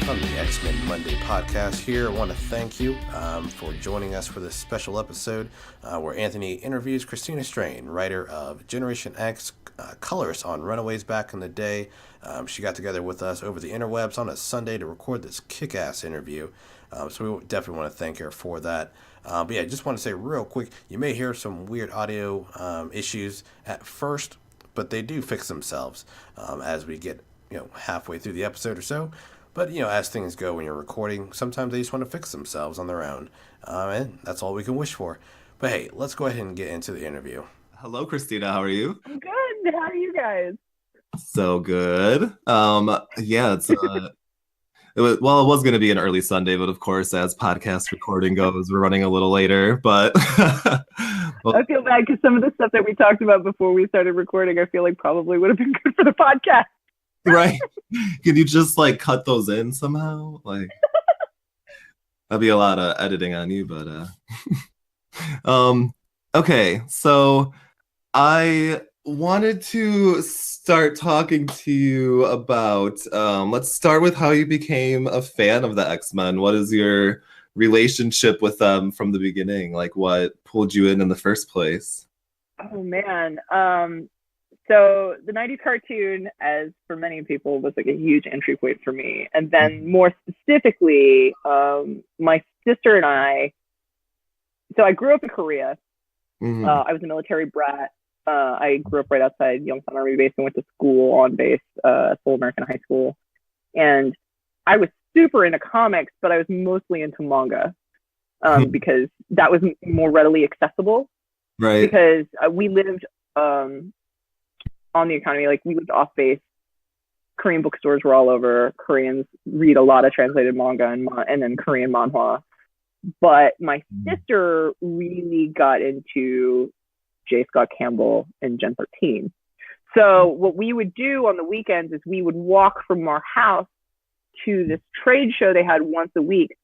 from the X-Men Monday podcast here. I want to thank you for joining us for this special episode where Anthony interviews Christina Strain, writer of Generation X, colorist on Runaways back in the day. She got together with us over the interwebs on a Sunday to record this kick-ass interview. So we definitely want to thank her for that. But yeah, just want to say real quick, you may hear some weird audio issues at first, but they do fix themselves as we get halfway through the episode or so. But as things go when you're recording, sometimes they just want to fix themselves on their own, and that's all we can wish for. But hey, let's go ahead and get into the interview. Hello, Christina. How are you? I'm good. How are you guys? So good. Yeah, it was going to be an early Sunday, but of course, as podcast recording goes, we're running a little later. But I feel bad because some of the stuff that we talked about before we started recording, I feel like probably would have been good for the podcast. Right? Can you just cut those in somehow? That'd be a lot of editing on you, but okay. So I wanted to start talking to you about, let's start with how you became a fan of the X-Men. What is your relationship with them from the beginning? What pulled you in the first place? Oh, man. So the 90s cartoon, as for many people, was a huge entry point for me. And then more specifically, my sister and I, so I grew up in Korea. Mm-hmm. I was a military brat. I grew up right outside Yongsan Army Base and went to school on base, Seoul American High School. And I was super into comics, but I was mostly into manga because that was more readily accessible. Right. Because we lived on the economy, we lived off base. Korean bookstores were all over. Koreans read a lot of translated manga and then Korean manhwa. But my sister really got into J. Scott Campbell and Gen 13. So what we would do on the weekends is we would walk from our house to this trade show they had once a week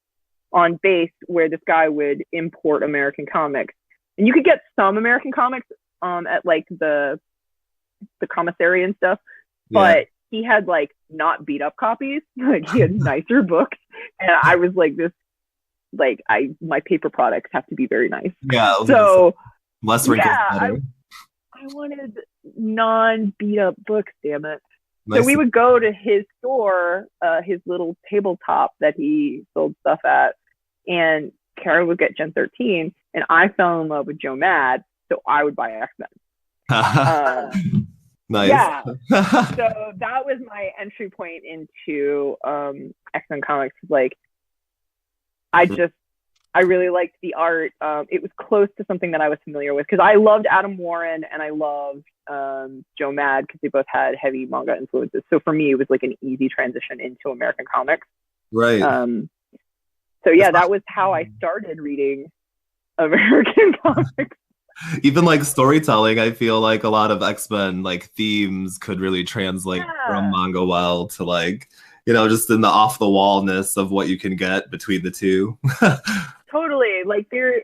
on base where this guy would import American comics. And you could get some American comics at the commissary and stuff, but he had not beat up copies. He had nicer books, and I was my paper products have to be very nice. Yeah. So less wrinkles better. I wanted non beat up books. Damn it. Nice. So we would go to his store, his little tabletop that he sold stuff at, and Karen would get Gen 13, and I fell in love with Joe Mad, so I would buy X-Men. Nice. Yeah. So that was my entry point into X-Men comics. I really liked the art. It was close to something that I was familiar with because I loved Adam Warren and I loved Joe Mad because they both had heavy manga influences. So for me, it was an easy transition into American comics. Right. So yeah, that was how I started reading American comics. Even storytelling, I feel like a lot of X-Men themes could really translate from manga well to just in the off the wallness of what you can get between the two. Totally.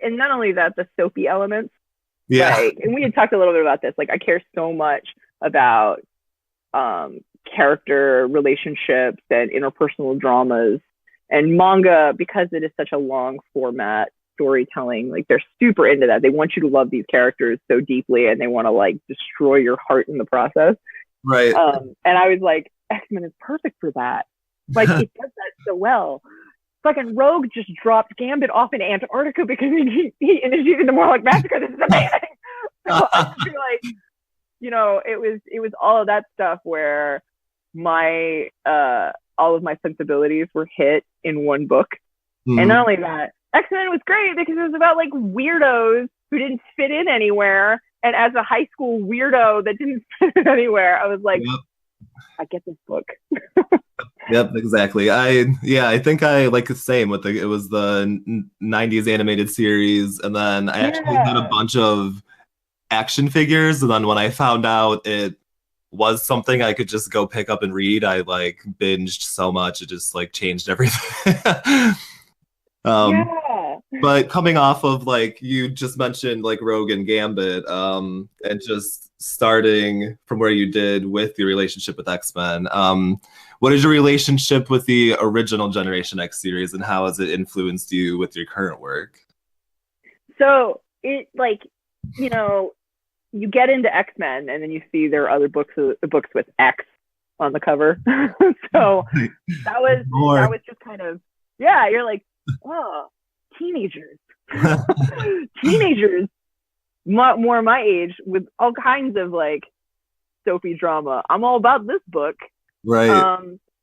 And not only that, the soapy elements. Yeah. And we had talked a little bit about this. I care so much about character relationships and interpersonal dramas, and manga, because it is such a long format storytelling, they're super into that. They want you to love these characters so deeply, and they want to destroy your heart in the process. Right. And I was like, X-Men is perfect for that. It does that so well. Fucking Rogue just dropped Gambit off in Antarctica because he initiated the Morlock Massacre. This is amazing. So I feel it was all of that stuff where my all of my sensibilities were hit in one book. Mm-hmm. And not only that, X-Men was great because it was about weirdos who didn't fit in anywhere. And as a high school weirdo that didn't fit in anywhere, I was like, yep. I get this book. Yep, exactly. I think I the same with it was the 90s animated series, and then I actually had a bunch of action figures, and then when I found out it was something I could just go pick up and read, I binged so much it just changed everything. But coming off of you just mentioned Rogue and Gambit, and just starting from where you did with your relationship with X-Men, what is your relationship with the original Generation X series, and how has it influenced you with your current work? So it, like, you know, you get into X-Men and then you see there are other books with X on the cover. So that was just kind of, yeah, you're like, oh, teenagers. Teenagers more my age with all kinds of like soapy drama. I'm all about this book. Right.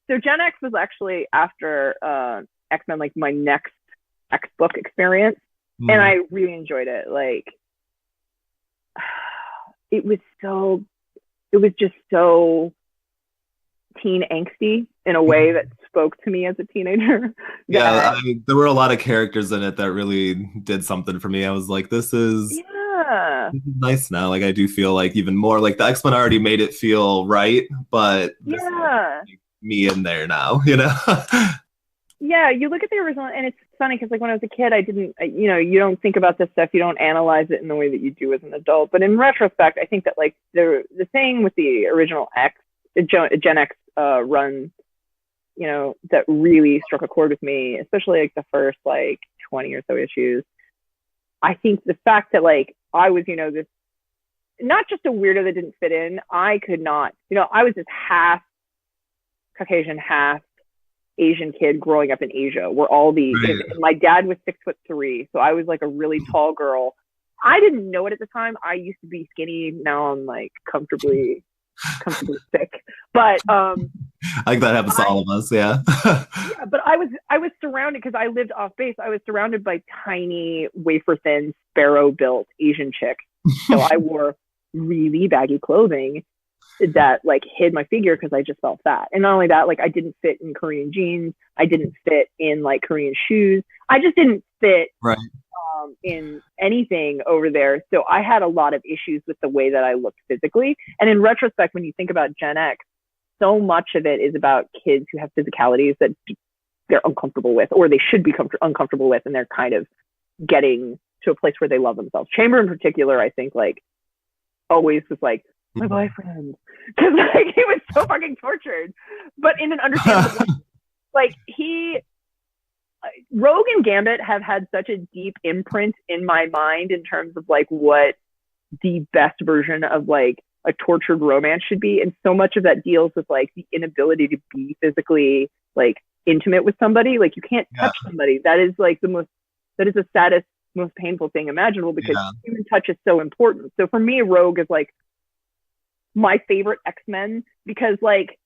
So Gen X was actually after X-Men, like my next X book experience. And I really enjoyed it. Like, it was just so teen angsty in a way that spoke to me as a teenager. Yeah, there were a lot of characters in it that really did something for me. I was like, this is nice now. Like, I do feel like even more like the X-Men already made it feel right, but this is, like, me in there now, you know? Yeah, you look at the original, and it's funny because, like, when I was a kid, I didn't, you know, you don't think about this stuff, you don't analyze it in the way that you do as an adult. But in retrospect, I think that, like, the thing with the original Gen X run, you know, that really struck a chord with me, especially like the first like 20 or so issues. I think the fact that, like, I was, you know, this not just a weirdo that didn't fit in. I could not, you know, I was this half Caucasian, half Asian kid growing up in Asia, where all the my dad was 6'3", so I was like a really tall girl. I didn't know it at the time. I used to be skinny. Now I'm like comfortably thick. But I think that happens to all of us. Yeah. Yeah, but I was surrounded, because I lived off base. I was surrounded by tiny, wafer thin, sparrow built Asian chicks. So I wore really baggy clothing that like hid my figure because I just felt fat. And not only that, like, I didn't fit in Korean jeans. I didn't fit in like Korean shoes. I just didn't fit in anything over there. So I had a lot of issues with the way that I looked physically. And in retrospect, when you think about Gen X, so much of it is about kids who have physicalities that they're uncomfortable with, or they should be uncomfortable with, and they're kind of getting to a place where they love themselves. Chamber in particular, I think, like, always was like, my boyfriend, because like he was so fucking tortured, but in an understandable way. Like, Rogue and Gambit have had such a deep imprint in my mind in terms of like what the best version of like a tortured romance should be, and so much of that deals with like the inability to be physically like intimate with somebody. Like, you can't touch somebody. That is like that is the saddest, most painful thing imaginable, because human touch is so important. So for me, Rogue is like my favorite X-Men, because like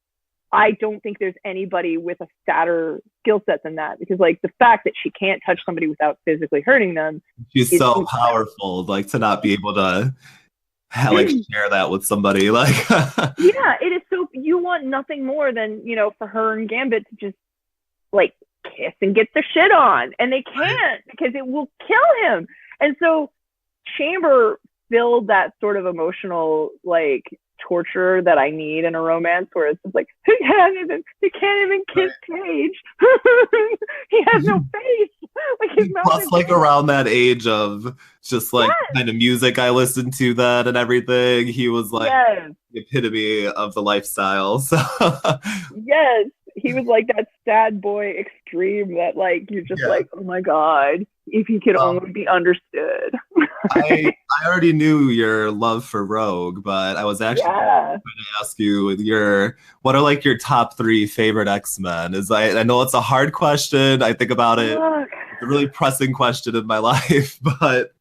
I don't think there's anybody with a sadder skill set than that, because like the fact that she can't touch somebody without physically hurting them, she's so powerful, like, to not be able to like share that with somebody, like yeah, it is. So you want nothing more than, you know, for her and Gambit to just like kiss and get their shit on, and they can't because it will kill him. And so Chamber filled that sort of emotional like torture that I need in a romance, where it's just like, he can't even kiss Paige. He has no face. Like, his mouth plus like around that age of just like kind of music I listened to that and everything, he was like the epitome of the lifestyle. So yes, he was like that sad boy extreme that like you're just like, oh my god, if he could only be understood. I already knew your love for Rogue, but I was actually going to ask you what are like your top 3 favorite X-Men? I know it's a hard question. I think about it. It's a really pressing question in my life, but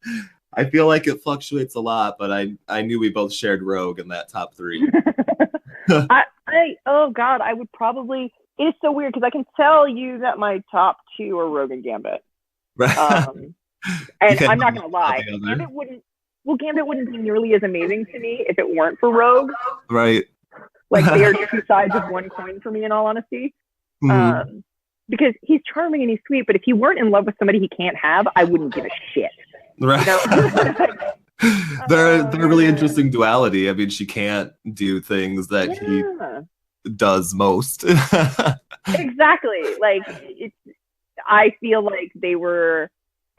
I feel like it fluctuates a lot. But I knew we both shared Rogue in that top 3. Oh god, I would probably. It's so weird because I can tell you that my top 2 are Rogue and Gambit. And I'm not gonna lie, Gambit wouldn't be nearly as amazing to me if it weren't for Rogue. Right. Like, they are 2 sides of one coin for me, in all honesty. Because he's charming and he's sweet, but if he weren't in love with somebody he can't have, I wouldn't give a shit. Right. You know? They're a really interesting duality. I mean, she can't do things that he does most. Exactly. Like, I feel like they were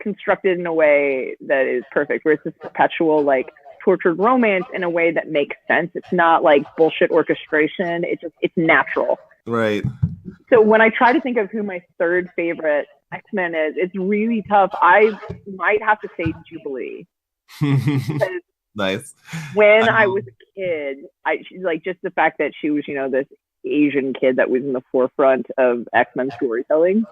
constructed in a way that is perfect, where it's this perpetual like tortured romance in a way that makes sense. It's not like bullshit orchestration. It's natural. Right. So when I try to think of who my third favorite X-Men is, it's really tough. I might have to say Jubilee. Nice. When I was a kid, like just the fact that she was, this Asian kid that was in the forefront of X-Men storytelling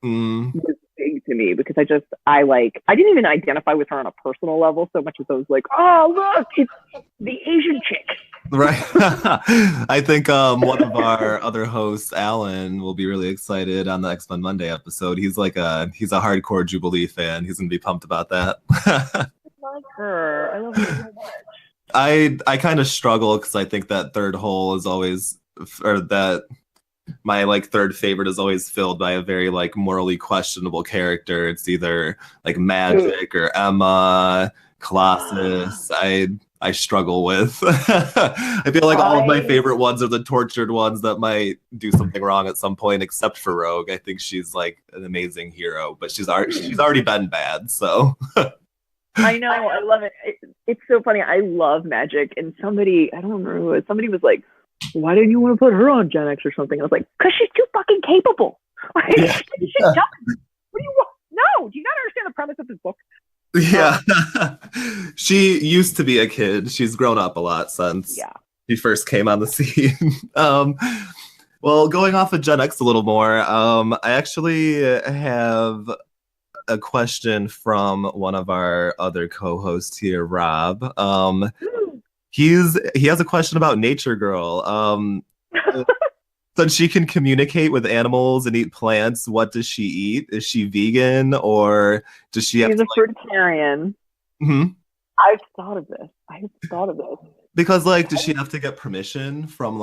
was big to me, because I didn't even identify with her on a personal level so much as I was like, oh look, it's the Asian chick. Right. I think one of our other hosts, Alan, will be really excited on the X-Men Monday episode. He's a hardcore Jubilee fan. He's gonna be pumped about that. I like her. I love her so much. I kind of struggle because I think that third hole is always, or that my like third favorite is always filled by a very like morally questionable character. It's either like Magic or Emma, Colossus. I struggle with. I feel like all of my favorite ones are the tortured ones that might do something wrong at some point, except for Rogue. I think she's like an amazing hero, but she's already been bad, so. I know, I love it. It's so funny. I love Magic, and somebody, I don't remember who it was, somebody was like, why didn't you want to put her on Gen X or something? I was like, because she's too fucking capable. Like, yeah. She's done. What do you want? No, do you not understand the premise of this book? Yeah. She used to be a kid. She's grown up a lot since she first came on the scene. Well, going off of Gen X a little more, I actually have a question from one of our other co-hosts here, Rob. He has a question about Nature Girl. Since she can communicate with animals and eat plants, what does she eat? Is she vegan, or does she have She's a fruitarian. Mm-hmm. I've thought of this. Because like, does she have to get permission from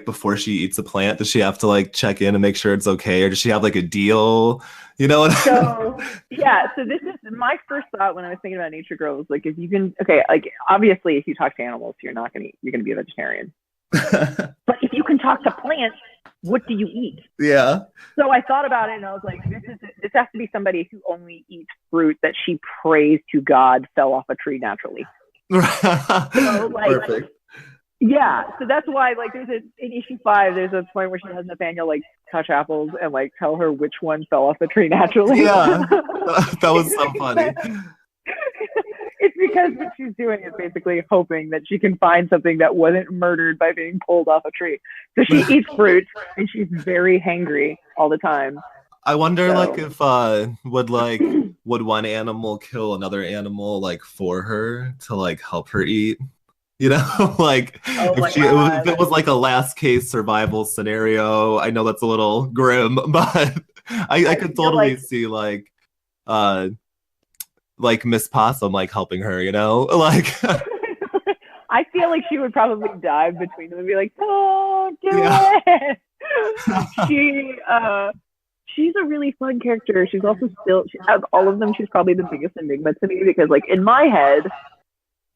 before she eats a plant? Does she have to like check in and make sure it's okay, or does she have like a deal? You know what? So this is my first thought when I was thinking about Nature Girl, was like, if you can, obviously if you talk to animals, you're gonna be a vegetarian. But if you can talk to plants, what do you eat? Yeah. So I thought about it, and I was like, this has to be somebody who only eats fruit that she prays to God fell off a tree naturally. So, perfect. Yeah, so that's why, like, in issue 5, there's a point where she has Nathaniel like touch apples and like tell her which one fell off the tree naturally. Yeah, that was so funny. It's because what she's doing is basically hoping that she can find something that wasn't murdered by being pulled off a tree. So she eats fruit, and she's very hangry all the time. I wonder, if would one animal kill another animal like for her to like help her eat? You know, like if it was like a last case survival scenario. I know that's a little grim, but I could totally see like Miss Possum like helping her, you know, like. I feel like she would probably dive between them and be like, "Don't do it." She's a really fun character. She's also out of all of them, she's probably the biggest enigma to me, because like in my head,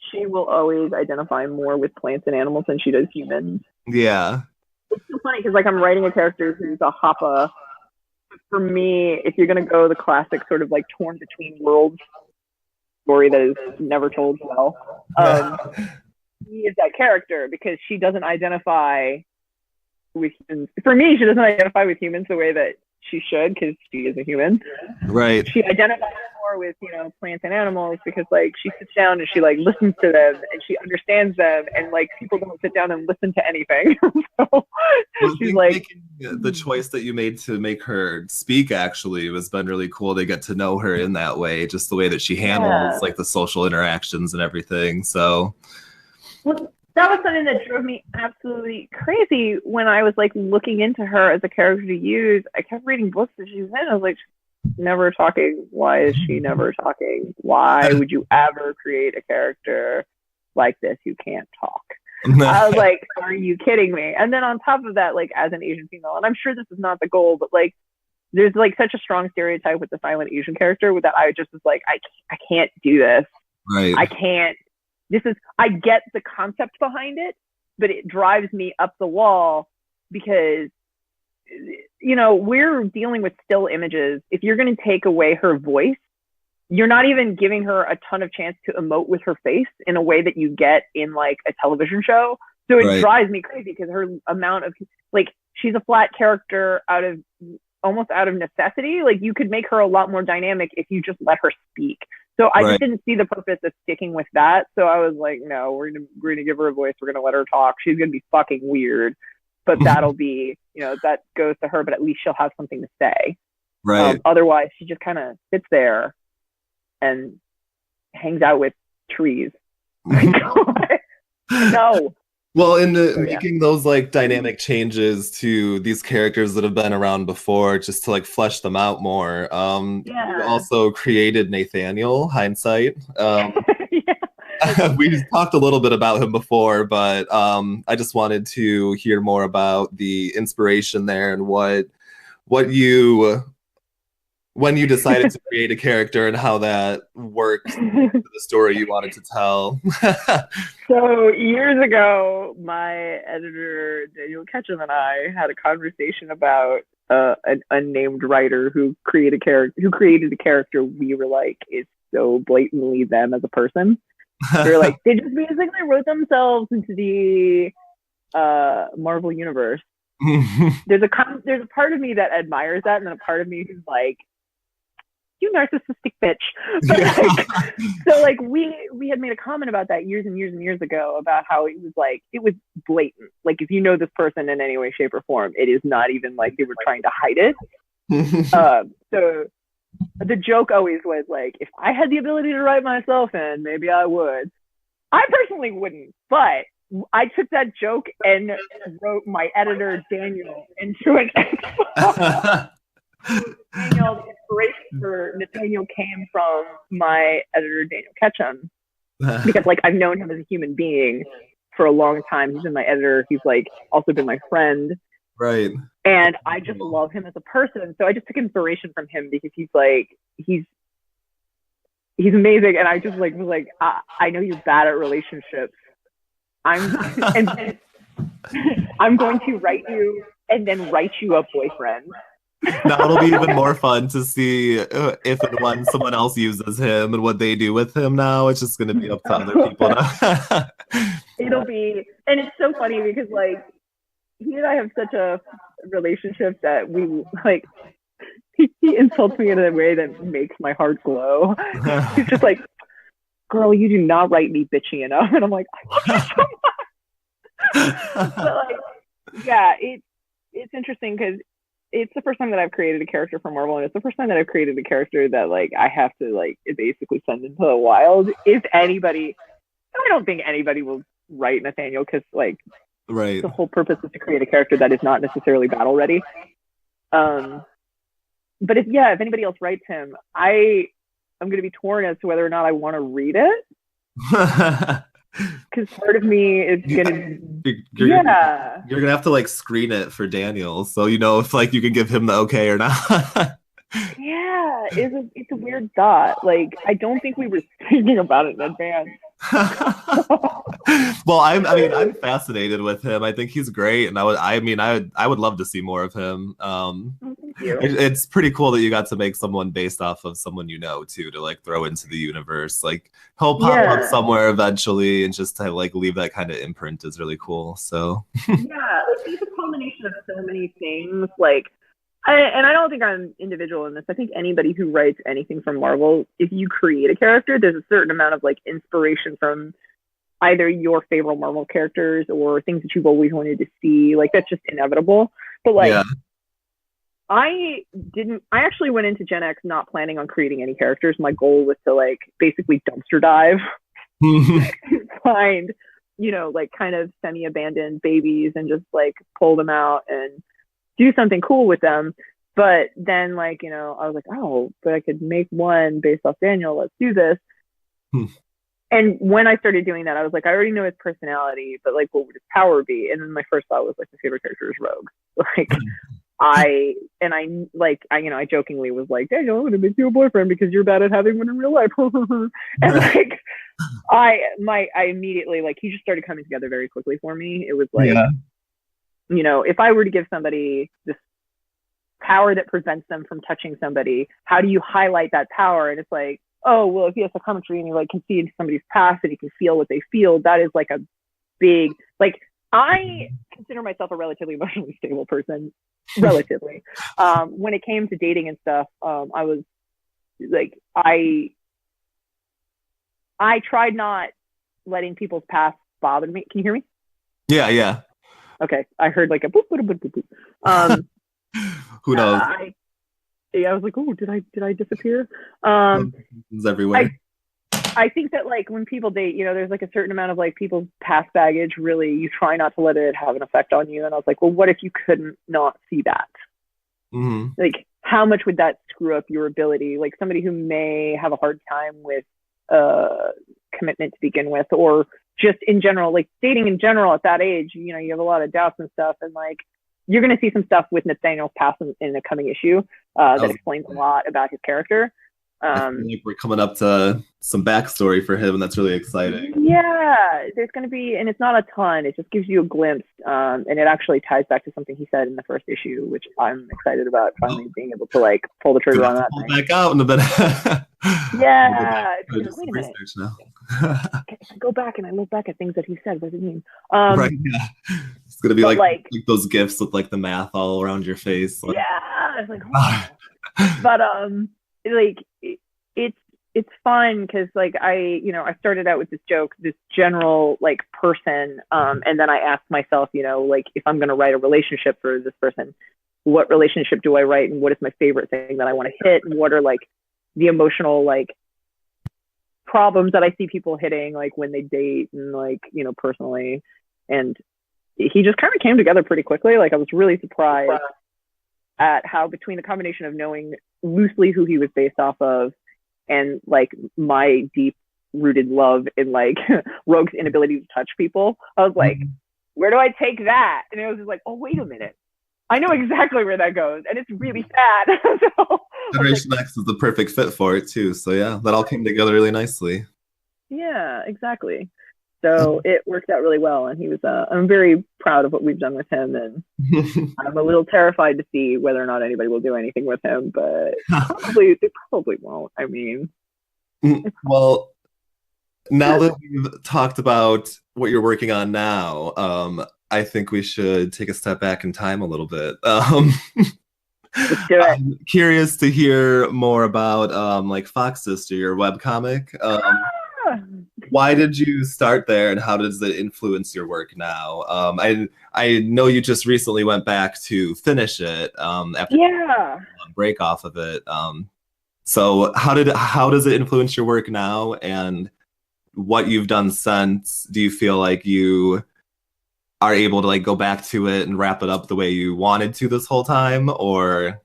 she will always identify more with plants and animals than she does humans. Yeah. It's so funny because like I'm writing a character who's a Hapa. For me, if you're gonna go the classic sort of like torn between worlds story that is never told well, she is that character because she doesn't identify with humans. For me, she doesn't identify with humans the way that she should, because she is a human. Right. She identifies more with, plants and animals because like she sits down and she like listens to them and she understands them, and like people don't sit down and listen to anything. So she's like, the choice that you made to make her speak actually has been really cool to get to know her in that way, just the way that she handles like the social interactions and everything. So well, that was something that drove me absolutely crazy when I was like looking into her as a character to use. I kept reading books that she was in. I was like, never talking. Why is she never talking? Why would you ever create a character like this who can't talk? I was like, are you kidding me? And then on top of that, like as an Asian female, and I'm sure this is not the goal, but like there's like such a strong stereotype with the silent Asian character that I just was like, I can't do this. Right. I can't. I get the concept behind it, but it drives me up the wall because, we're dealing with still images. If you're going to take away her voice, you're not even giving her a ton of chance to emote with her face in a way that you get in like a television show. So it drives me crazy because her amount of like, she's a flat character almost out of necessity. Like you could make her a lot more dynamic if you just let her speak. So I just didn't see the purpose of sticking with that. So I was like, no, we're gonna give her a voice. We're gonna let her talk. She's gonna be fucking weird, but that'll be, that goes to her. But at least she'll have something to say. Right. Otherwise, she just kind of sits there and hangs out with trees. No. Well, in making those like dynamic changes to these characters that have been around before, just to like flesh them out more, you also created Nathaniel, Hindsight. We just talked a little bit about him before, but I just wanted to hear more about the inspiration there and what you when you decided to create a character and how that worked to the story you wanted to tell. So years ago, my editor, Daniel Ketchum, and I had a conversation about an unnamed writer who created a character we were like is so blatantly them as a person. We were like, they just basically wrote themselves into the Marvel universe. There's a part of me that admires that, and then a part of me who's like, you narcissistic bitch. But so like we had made a comment about that years and years and years ago about how it was blatant. Like if you know this person in any way, shape, or form, it is not even like they were trying to hide it. So the joke always was like, if I had the ability to write myself in, maybe I would. I personally wouldn't, but I took that joke and wrote my editor Daniel into an expo. Daniel, the inspiration for Nathaniel came from my editor Daniel Ketchum, because like I've known him as a human being for a long time. He's been my editor. He's like also been my friend. Right. And I just love him as a person. So I just took inspiration from him because he's amazing. And I just like was like, I know you're bad at relationships. I'm going to write you and then write you a boyfriend. Now it'll be even more fun to see if and when someone else uses him and what they do with him now. It's just going to be up to other people now. It'll be, and it's so funny because like he and I have such a relationship that we like, he insults me in a way that makes my heart glow. He's just like, girl, you do not write me bitchy enough. And I'm like, I love you so much. But like, yeah, it's interesting because it's the first time that I've created a character for Marvel, and it's the first time that I've created a character that like I have to like basically send into the wild. If anybody, I don't think anybody will write Nathaniel because like the whole purpose is to create a character that is not necessarily battle ready. But if anybody else writes him, I'm going to be torn as to whether or not I want to read it. Because part of me is gonna, you're gonna have to like screen it for Daniel, so if like you can give him the okay or not. Yeah, it's a weird thought. Like I don't think we were thinking about it in advance. Well, I'm fascinated with him. I think he's great, and I would love to see more of him. It's pretty cool that you got to make someone based off of someone too, to like throw into the universe. Like he'll pop up somewhere eventually, and just to like leave that kind of imprint is really cool. So it's a combination of so many things. Like, I don't think I'm individual in this. I think anybody who writes anything from Marvel, if you create a character, there's a certain amount of like inspiration from either your favorite Marvel characters or things that you've always wanted to see. Like that's just inevitable. But like, I actually went into Gen X not planning on creating any characters. My goal was to like basically dumpster dive, find, like kind of semi-abandoned babies and just like pull them out and do something cool with them. But then like, I was like, oh, but I could make one based off Daniel. Let's do this. And when I started doing that, I was like, I already know his personality, but like, what would his power be? And then my first thought was like, my favorite character is Rogue. Like, I jokingly was like, Daniel, I'm going to make you a boyfriend because you're bad at having one in real life. And like, I immediately, like, he just started coming together very quickly for me. It was like, if I were to give somebody this power that prevents them from touching somebody, how do you highlight that power? And it's like, oh, well, if he has psychometry and he like can see into somebody's past and he can feel what they feel, that is like a big, like, I consider myself a relatively emotionally stable person, relatively. When it came to dating and stuff, I was like, I tried not letting people's past bother me. Can you hear me? Yeah. Okay, I heard like a boop, boop, boop, boop, boop. Who knows? I was like, oh, did I disappear? It's everywhere. I think that like when people date, there's like a certain amount of like people's past baggage. Really, you try not to let it have an effect on you. And I was like, well, what if you couldn't not see that? Mm-hmm. Like, how much would that screw up your ability? Like somebody who may have a hard time with commitment to begin with, or just in general, like dating in general at that age, you have a lot of doubts and stuff, and like you're going to see some stuff with Nathaniel's past in the coming issue that explains a lot about his character. I feel like we're coming up to some backstory for him, and that's really exciting. Yeah, there's going to be, and it's not a ton. It just gives you a glimpse, and it actually ties back to something he said in the first issue, which I'm excited about finally being able to like pull the trigger on that. Pull back out in a bit. Yeah. Wait a minute. Now. I go back and I look back at things that he said. What does it mean? Right. Yeah. It's gonna be like those gifs with like the math all around your face. Like, yeah. It's like, oh. But like it's fun because like I started out with this joke, this general like person, and then I asked myself, like if I'm gonna write a relationship for this person, what relationship do I write, and what is my favorite thing that I want to hit, and what are like the emotional like problems that I see people hitting like when they date and like personally. And he just kind of came together pretty quickly. Like I was really surprised at how, between the combination of knowing loosely who he was based off of and like my deep rooted love in like Rogue's inability to touch people, I was like, where do I take that? And it was just like, oh, wait a minute, I know exactly where that goes, and it's really sad. So, Generation X is the perfect fit for it too. So yeah, that all came together really nicely. Yeah, exactly. So it worked out really well, and he was. I'm very proud of what we've done with him, and I'm a little terrified to see whether or not anybody will do anything with him, but they probably won't. I mean, well, now that we've talked about what you're working on now, I think we should take a step back in time a little bit. Let's do it. I'm curious to hear more about like Fox Sister, your webcomic. Why did you start there, and how does it influence your work now? I know you just recently went back to finish it after a break off of it. So how does it influence your work now, and what you've done since? Do you feel like you are able to like go back to it and wrap it up the way you wanted to this whole time, or?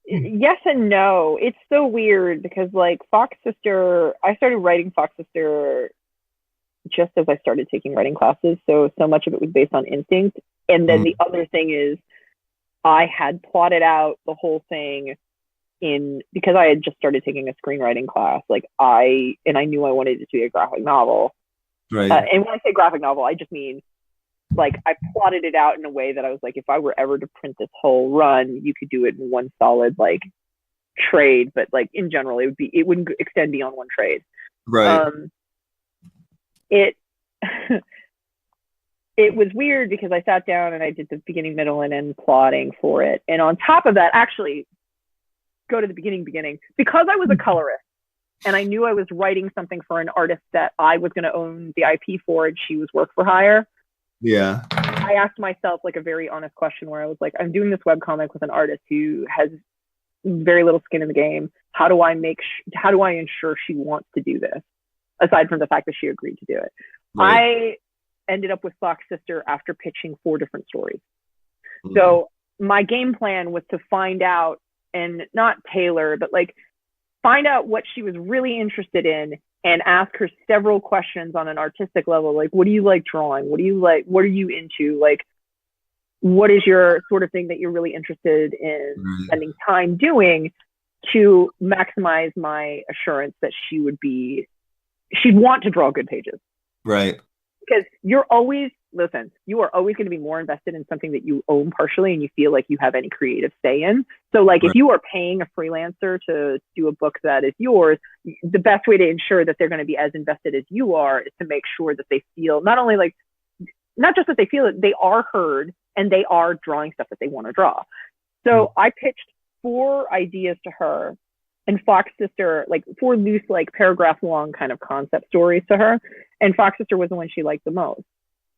Yes and no. It's so weird because like Fox Sister, I started writing Fox Sister just as I started taking writing classes. So much of it was based on instinct. And then the other thing is I had plotted out the whole thing because I had just started taking a screenwriting class. Like I knew I wanted it to be a graphic novel. Right. And when I say graphic novel, I just mean like I plotted it out in a way that I was like, if I were ever to print this whole run, you could do it in one solid like trade, but like in general, it wouldn't extend beyond one trade. Right. It was weird because I sat down and I did the beginning, middle, and end plotting for it. And on top of that, actually go to the beginning, because I was a colorist and I knew I was writing something for an artist that I was going to own the IP for, and she was work for hire. Yeah. I asked myself like a very honest question where I was like, I'm doing this webcomic with an artist who has very little skin in the game. How do I ensure she wants to do this? Aside from the fact that she agreed to do it. Right. I ended up with Fox Sister after pitching 4 different stories. So my game plan was to find out, and not tailor, but like find out what she was really interested in and ask her several questions on an artistic level. Like, what do you like drawing? What do you like? What are you into? Like, what is your sort of thing that you're really interested in spending time doing, to maximize my assurance that she'd want to draw good pages. Right. Because you are always going to be more invested in something that you own partially and you feel like you have any creative say in. So like if you are paying a freelancer to do a book that is yours, the best way to ensure that they're going to be as invested as you are is to make sure that they feel not just that they feel it, they are heard and they are drawing stuff that they want to draw. So I pitched 4 ideas to her, and Fox Sister, like 4 loose, like paragraph long kind of concept stories to her. And Fox Sister was the one she liked the most.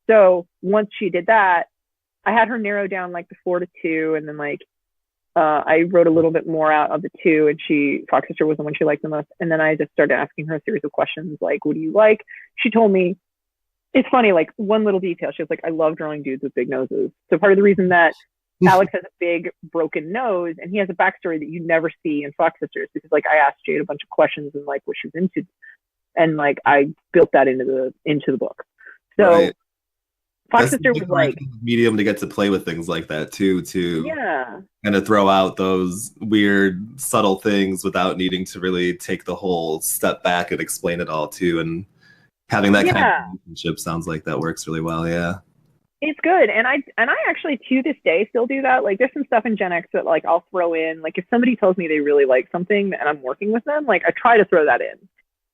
So once she did that, I had her narrow down like the 4 to 2. And then like, I wrote a little bit more out of the 2, and Fox Sister was the one she liked the most. And then I just started asking her a series of questions like, what do you like? She told me, it's funny, like one little detail. She was like, I love drawing dudes with big noses. So part of the reason that Alex has a big broken nose and he has a backstory that you never see in Fox Sisters, because like I asked Jade a bunch of questions and like what she was into, and like I built that into the book. So right. Fox Sister was like medium to get to play with things like that too, kind of throw out those weird subtle things without needing to really take the whole step back and explain it all too. And having that kind of relationship sounds like that works really well. Yeah. It's good. And I actually to this day still do that. Like there's some stuff in Gen X that like I'll throw in. Like if somebody tells me they really like something and I'm working with them, like I try to throw that in.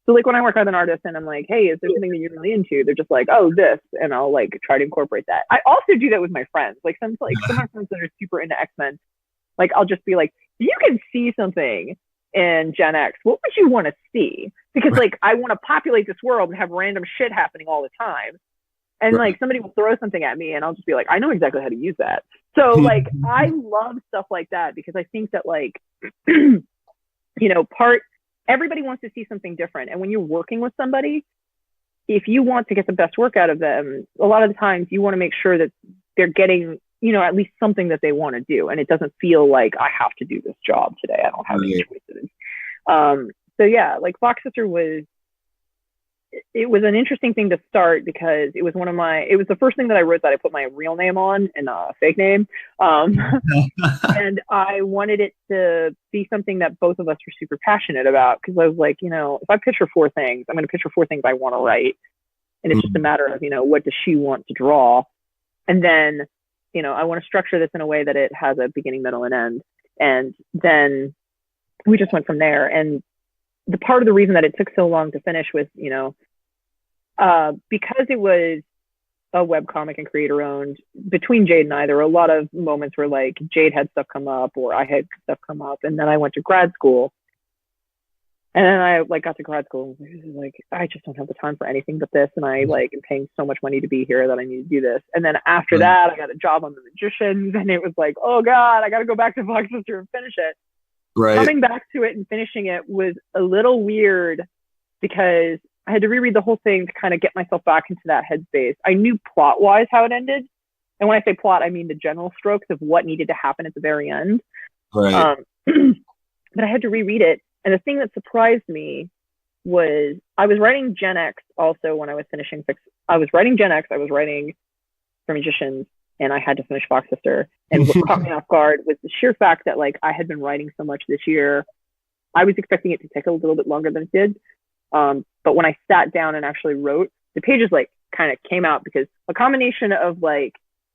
So like when I work with an artist and I'm like, hey, is there something that you're really into? They're just like, oh, this. And I'll like try to incorporate that. I also do that with my friends. Like some of my friends that are super into X-Men, like I'll just be like, you can see something in Gen X. What would you want to see? Because like I want to populate this world and have random shit happening all the time. And like somebody will throw something at me and I'll just be like, I know exactly how to use that. So like I love stuff like that, because I think that like, you know, everybody wants to see something different. And when you're working with somebody, if you want to get the best work out of them, a lot of the times you want to make sure that they're getting, you know, at least something that they want to do. And it doesn't feel like I have to do this job today. I don't have any choices. So yeah, like Fox Sister it was an interesting thing to start, because it was the first thing that I wrote that I put my real name on and a fake name. And I wanted it to be something that both of us were super passionate about, because I was like, you know, if I pitch her 4 things, I'm going to pitch her 4 things I want to write. And it's just a matter of, you know, what does she want to draw? And then, you know, I want to structure this in a way that it has a beginning, middle, and end. And then we just went from there. And the part of the reason that it took so long to finish was, you know, because it was a webcomic and creator owned, between Jade and I, there were a lot of moments where like Jade had stuff come up or I had stuff come up. And then I went to grad school, and then I like got to grad school and was like, I just don't have the time for anything but this. And I like am paying so much money to be here that I need to do this. And then after that, I got a job on The Magicians, and it was like, oh God, I got to go back to Fox Sister and finish it. Right. Coming back to it and finishing it was a little weird, because I had to reread the whole thing to kind of get myself back into that headspace. I knew plot-wise how it ended. And when I say plot, I mean the general strokes of what needed to happen at the very end. Right. But I had to reread it. And the thing that surprised me was I was writing Gen X also when I was finishing I was writing Gen X, I was writing for Magicians, and I had to finish Fox Sister. And what caught me off guard was the sheer fact that like I had been writing so much this year. I was expecting it to take a little bit longer than it did. But when I sat down and actually wrote, the pages like kind of came out, because a combination of like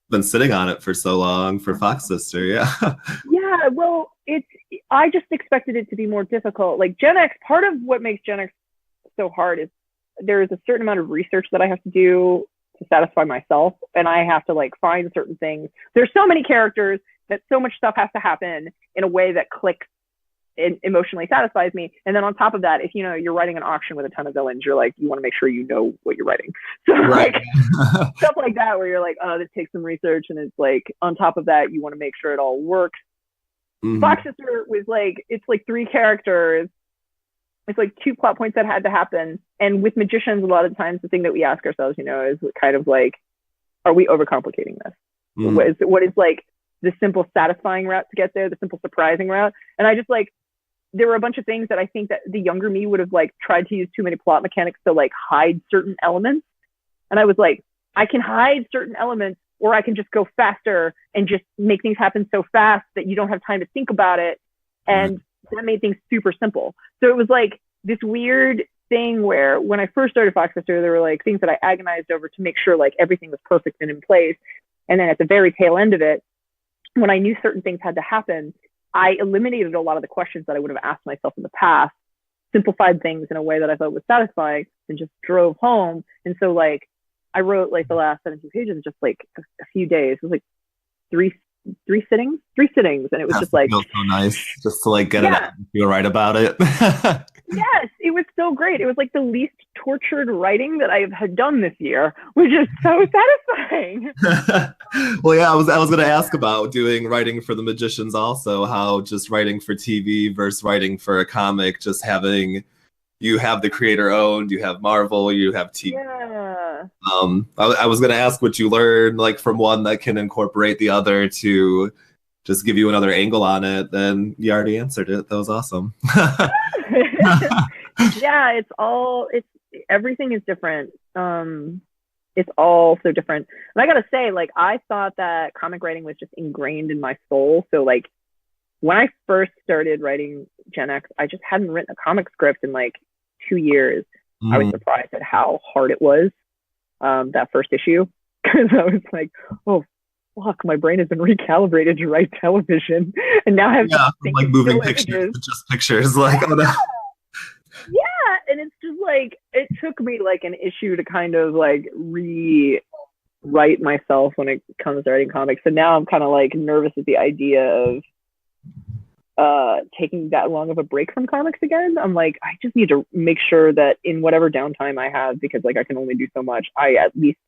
been sitting on it for so long for Fox Sister, yeah. Yeah, well, I just expected it to be more difficult. Like Gen X, part of what makes Gen X so hard is there is a certain amount of research that I have to do to satisfy myself, and I have to like find certain things. There's so many characters that so much stuff has to happen in a way that clicks and emotionally satisfies me. And then on top of that, if you know you're writing an auction with a ton of villains, you're like, you want to make sure you know what you're writing. So right. Like stuff like that, where you're like, oh, this takes some research, and it's like on top of that, you want to make sure it all works. Fox Sister was like, it's like 3 characters. It's like 2 plot points that had to happen. And with Magicians, a lot of times the thing that we ask ourselves, you know, is kind of like, are we overcomplicating this? What is like the simple satisfying route to get there, the simple surprising route? And I just like, there were a bunch of things that I think that the younger me would have like tried to use too many plot mechanics to like hide certain elements. And I was like, I can hide certain elements, or I can just go faster and just make things happen so fast that you don't have time to think about it. And that made things super simple. So it was like this weird thing where when I first started Fox Sister, there were like things that I agonized over to make sure like everything was perfect and in place. And then at the very tail end of it, when I knew certain things had to happen, I eliminated a lot of the questions that I would have asked myself in the past simplified things in a way that I thought was satisfying and just drove home. And so like I wrote like the last 17 pages in just like a few days. It was like three sittings, and it was just like, feels so nice just to like get it out and feel right about it. Yes, it was so great. It was like the least tortured writing that I had done this year, which is so satisfying. Well, yeah, I was going to ask about doing writing for the Magicians also, how just writing for TV versus writing for a comic, just having, you have the creator owned, you have Marvel, you have TV. Yeah. I was going to ask what you learned like from one that can incorporate the other to just give you another angle on it. Then you already answered it. That was awesome. Yeah, everything is different. It's all so different. And I gotta say, like, I thought that comic writing was just ingrained in my soul. So like when I first started writing Gen X, I just hadn't written a comic script in like 2 years. I was surprised at how hard it was, that first issue. Because I was like, oh fuck, my brain has been recalibrated to write television. And now I have from like moving pictures to just pictures. Like, oh no. Yeah, and it's just like, it took me like an issue to kind of like rewrite myself when it comes to writing comics. So now I'm kind of like nervous at the idea of taking that long of a break from comics again. I'm like, I just need to make sure that in whatever downtime I have, because like I can only do so much, I at least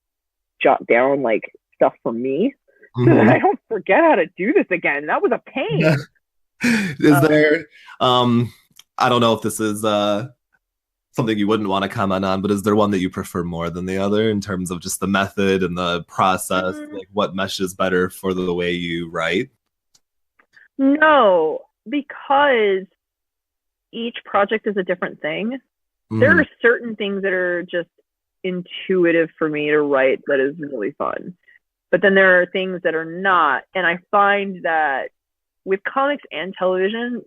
jot down like stuff for me so that I don't forget how to do this again. That was a pain. Is there I don't know if this is something you wouldn't want to comment on, but is there one that you prefer more than the other in terms of just the method and the process? Like what meshes better for the way you write? No, because each project is a different thing. There are certain things that are just intuitive for me to write that is really fun. But then there are things that are not. And I find that with comics and television,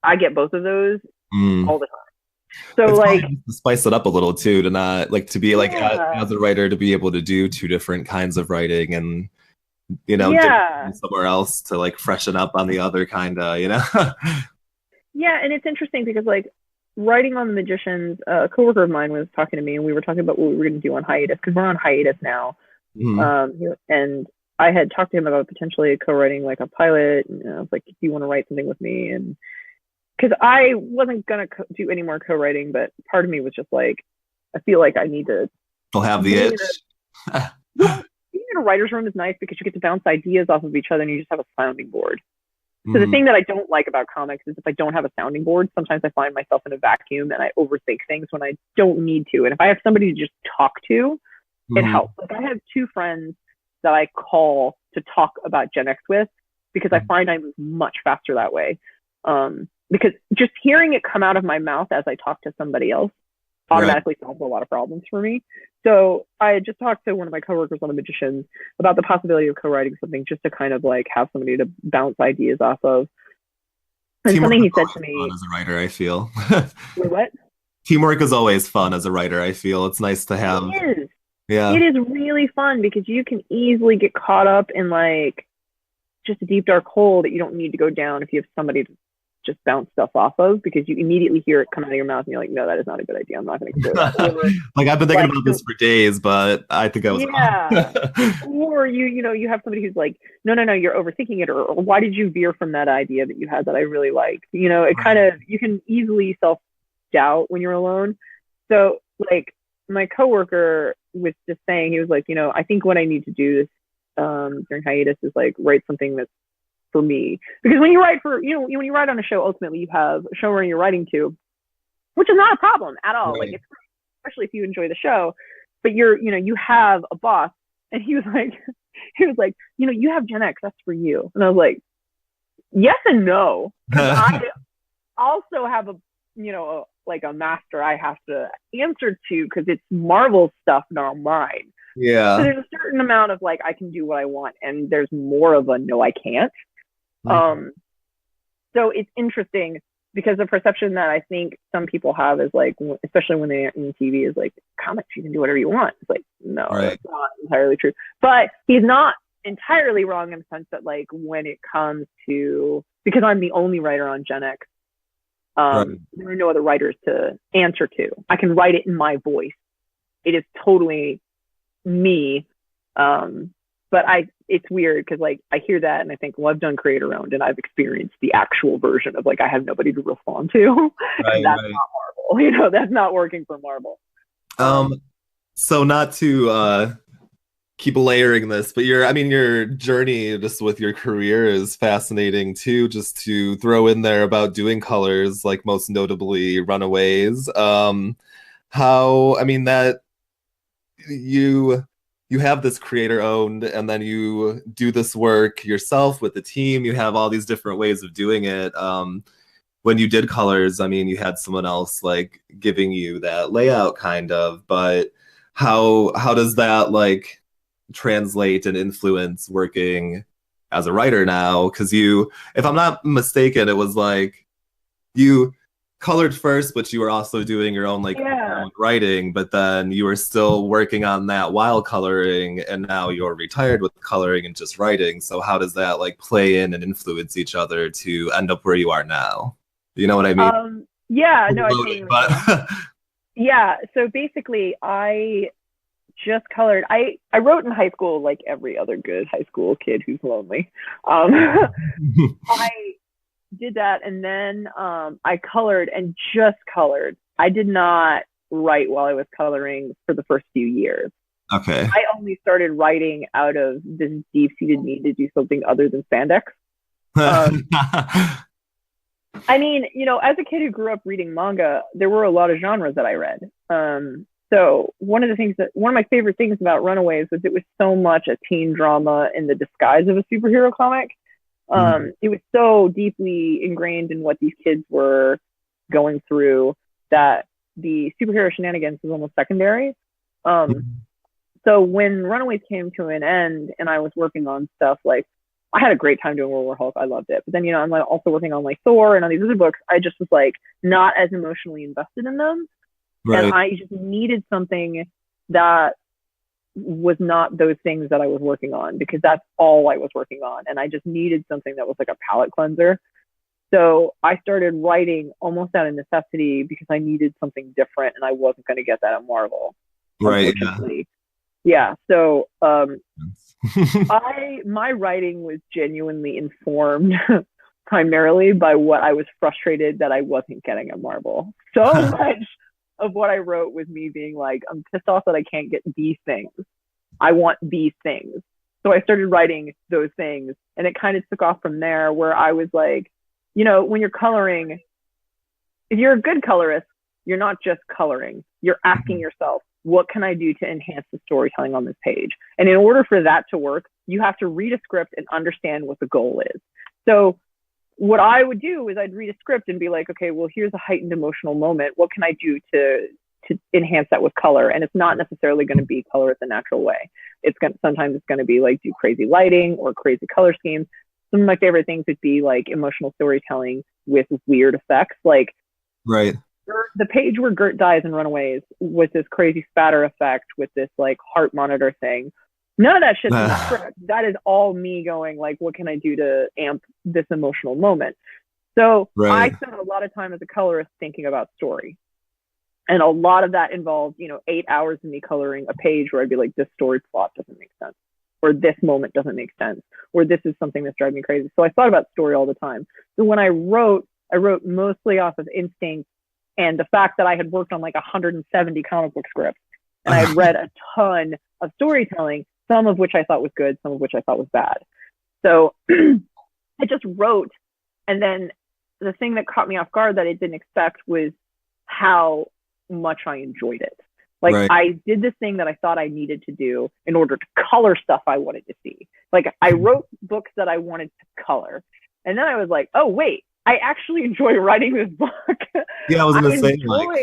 I get both of those all the time. So it's like to spice it up a little too, to not like to be like as a writer to be able to do two different kinds of writing and somewhere else to like freshen up on the other kind of, Yeah, and it's interesting because like writing on the Magicians, a coworker of mine was talking to me and we were talking about what we were going to do on hiatus because we're on hiatus now. And I had talked to him about potentially co-writing like a pilot, and I was like, do you want to write something with me? And because I wasn't gonna do any more co-writing, but part of me was just like, I feel like I need to. Still have the itch. Being in a writer's room is nice because you get to bounce ideas off of each other, and you just have a sounding board. So the thing that I don't like about comics is if I don't have a sounding board, sometimes I find myself in a vacuum and I overthink things when I don't need to. And if I have somebody to just talk to, it helps. Like I have two friends that I call to talk about Gen X with because I find I move much faster that way. Because just hearing it come out of my mouth as I talk to somebody else automatically solves a lot of problems for me. So I just talked to one of my coworkers on the Magicians about the possibility of co-writing something just to kind of like have somebody to bounce ideas off of. And Teamwork something he said to me fun as a writer, I feel. Wait, what? Teamwork is always fun as a writer, I feel. It's nice to have. It is. Yeah. It is really fun because you can easily get caught up in like just a deep dark hole that you don't need to go down if you have somebody to just bounce stuff off of, because you immediately hear it come out of your mouth and you're like, no, that is not a good idea. I'm not going to do that. Like I've been thinking about this for days, but I think I was Or you have somebody who's like, no, you're overthinking it, or why did you veer from that idea that you had that I really liked? It kind of, you can easily self-doubt when you're alone. So like my coworker was just saying, he was like, I think what I need to do during hiatus is like write something that's for me, because when you write for when you write on a show, ultimately you have a showrunner you're writing to, which is not a problem at all. Like it's great, especially if you enjoy the show, but you have a boss. And he was like you have Gen X, that's for you. And I was like, yes and no. I also have a master I have to answer to because it's Marvel stuff, not mine. Yeah. So there's a certain amount of like I can do what I want, and there's more of a no, I can't. So it's interesting because the perception that I think some people have is like, especially when they're in TV, is like comics, you can do whatever you want. It's like, no, that's not entirely true. But he's not entirely wrong in the sense that like when it comes to, because I'm the only writer on Gen X, Right. There are no other writers to answer to. I can write it in my voice. It is totally me. But it's weird because like I hear that and I think, well, I've done creator owned and I've experienced the actual version of like I have nobody to respond to. Right, That's right. not Marvel. You know, that's not working for Marvel. So not to keep layering this, but your journey just with your career is fascinating too, just to throw in there about doing colors, like most notably Runaways. That you have this creator owned and then you do this work yourself with the team. You have all these different ways of doing it. When you did colors, you had someone else like giving you that layout kind of, but how does that like translate and influence working as a writer now? Because if I'm not mistaken, it was like you colored first, but you were also doing your own own writing, but then you were still working on that while coloring, and now you're retired with coloring and just writing. So how does that like play in and influence each other to end up where you are now? You know what I mean? Yeah, no, I totally but yeah, so basically I just colored. I wrote in high school like every other good high school kid who's lonely. I did that and then I colored and just colored. I did not write while I was coloring for the first few years. Okay. I only started writing out of this deep-seated need to do something other than spandex. As a kid who grew up reading manga, there were a lot of genres that I read. So one of my favorite things about Runaways was it was so much a teen drama in the disguise of a superhero comic. It was so deeply ingrained in what these kids were going through that the superhero shenanigans was almost secondary. So when Runaways came to an end and I was working on stuff like, I had a great time doing World War Hulk. I loved it. But then, I'm like also working on like Thor and all these other books. I just was like not as emotionally invested in them. Right. And I just needed something that was not those things that I was working on, because that's all I was working on. And I just needed something that was like a palate cleanser. So I started writing almost out of necessity because I needed something different and I wasn't going to get that at Marvel. Right. Yeah. So my writing was genuinely informed primarily by what I was frustrated that I wasn't getting at Marvel. So much of what I wrote was me being like, I'm pissed off that I can't get these things. I want these things. So I started writing those things, and it kind of took off from there, where I was like, when you're coloring, if you're a good colorist, you're not just coloring. You're asking yourself, what can I do to enhance the storytelling on this page? And in order for that to work, you have to read a script and understand what the goal is. So what I would do is I'd read a script and be like, okay, well, here's a heightened emotional moment. What can I do to enhance that with color? And it's not necessarily going to be color the natural way. Sometimes it's going to be like do crazy lighting or crazy color schemes. Some of my favorite things would be like emotional storytelling with weird effects. Like, right. The page where Gert dies in Runaways with this crazy spatter effect with this like heart monitor thing. None of that shit's in the script. That is all me going like, what can I do to amp this emotional moment? So I spent a lot of time as a colorist thinking about story. And a lot of that involved, 8 hours of me coloring a page where I'd be like, this story plot doesn't make sense, or this moment doesn't make sense, or this is something that's driving me crazy. So I thought about story all the time. So when I wrote mostly off of instinct and the fact that I had worked on like 170 comic book scripts, and I had read a ton of storytelling, some of which I thought was good, some of which I thought was bad. So I just wrote, and then the thing that caught me off guard that I didn't expect was how much I enjoyed it. Like I did this thing that I thought I needed to do in order to color stuff I wanted to see. Like I wrote books that I wanted to color. And then I was like, oh wait, I actually enjoy writing this book. Yeah, I was gonna say throughout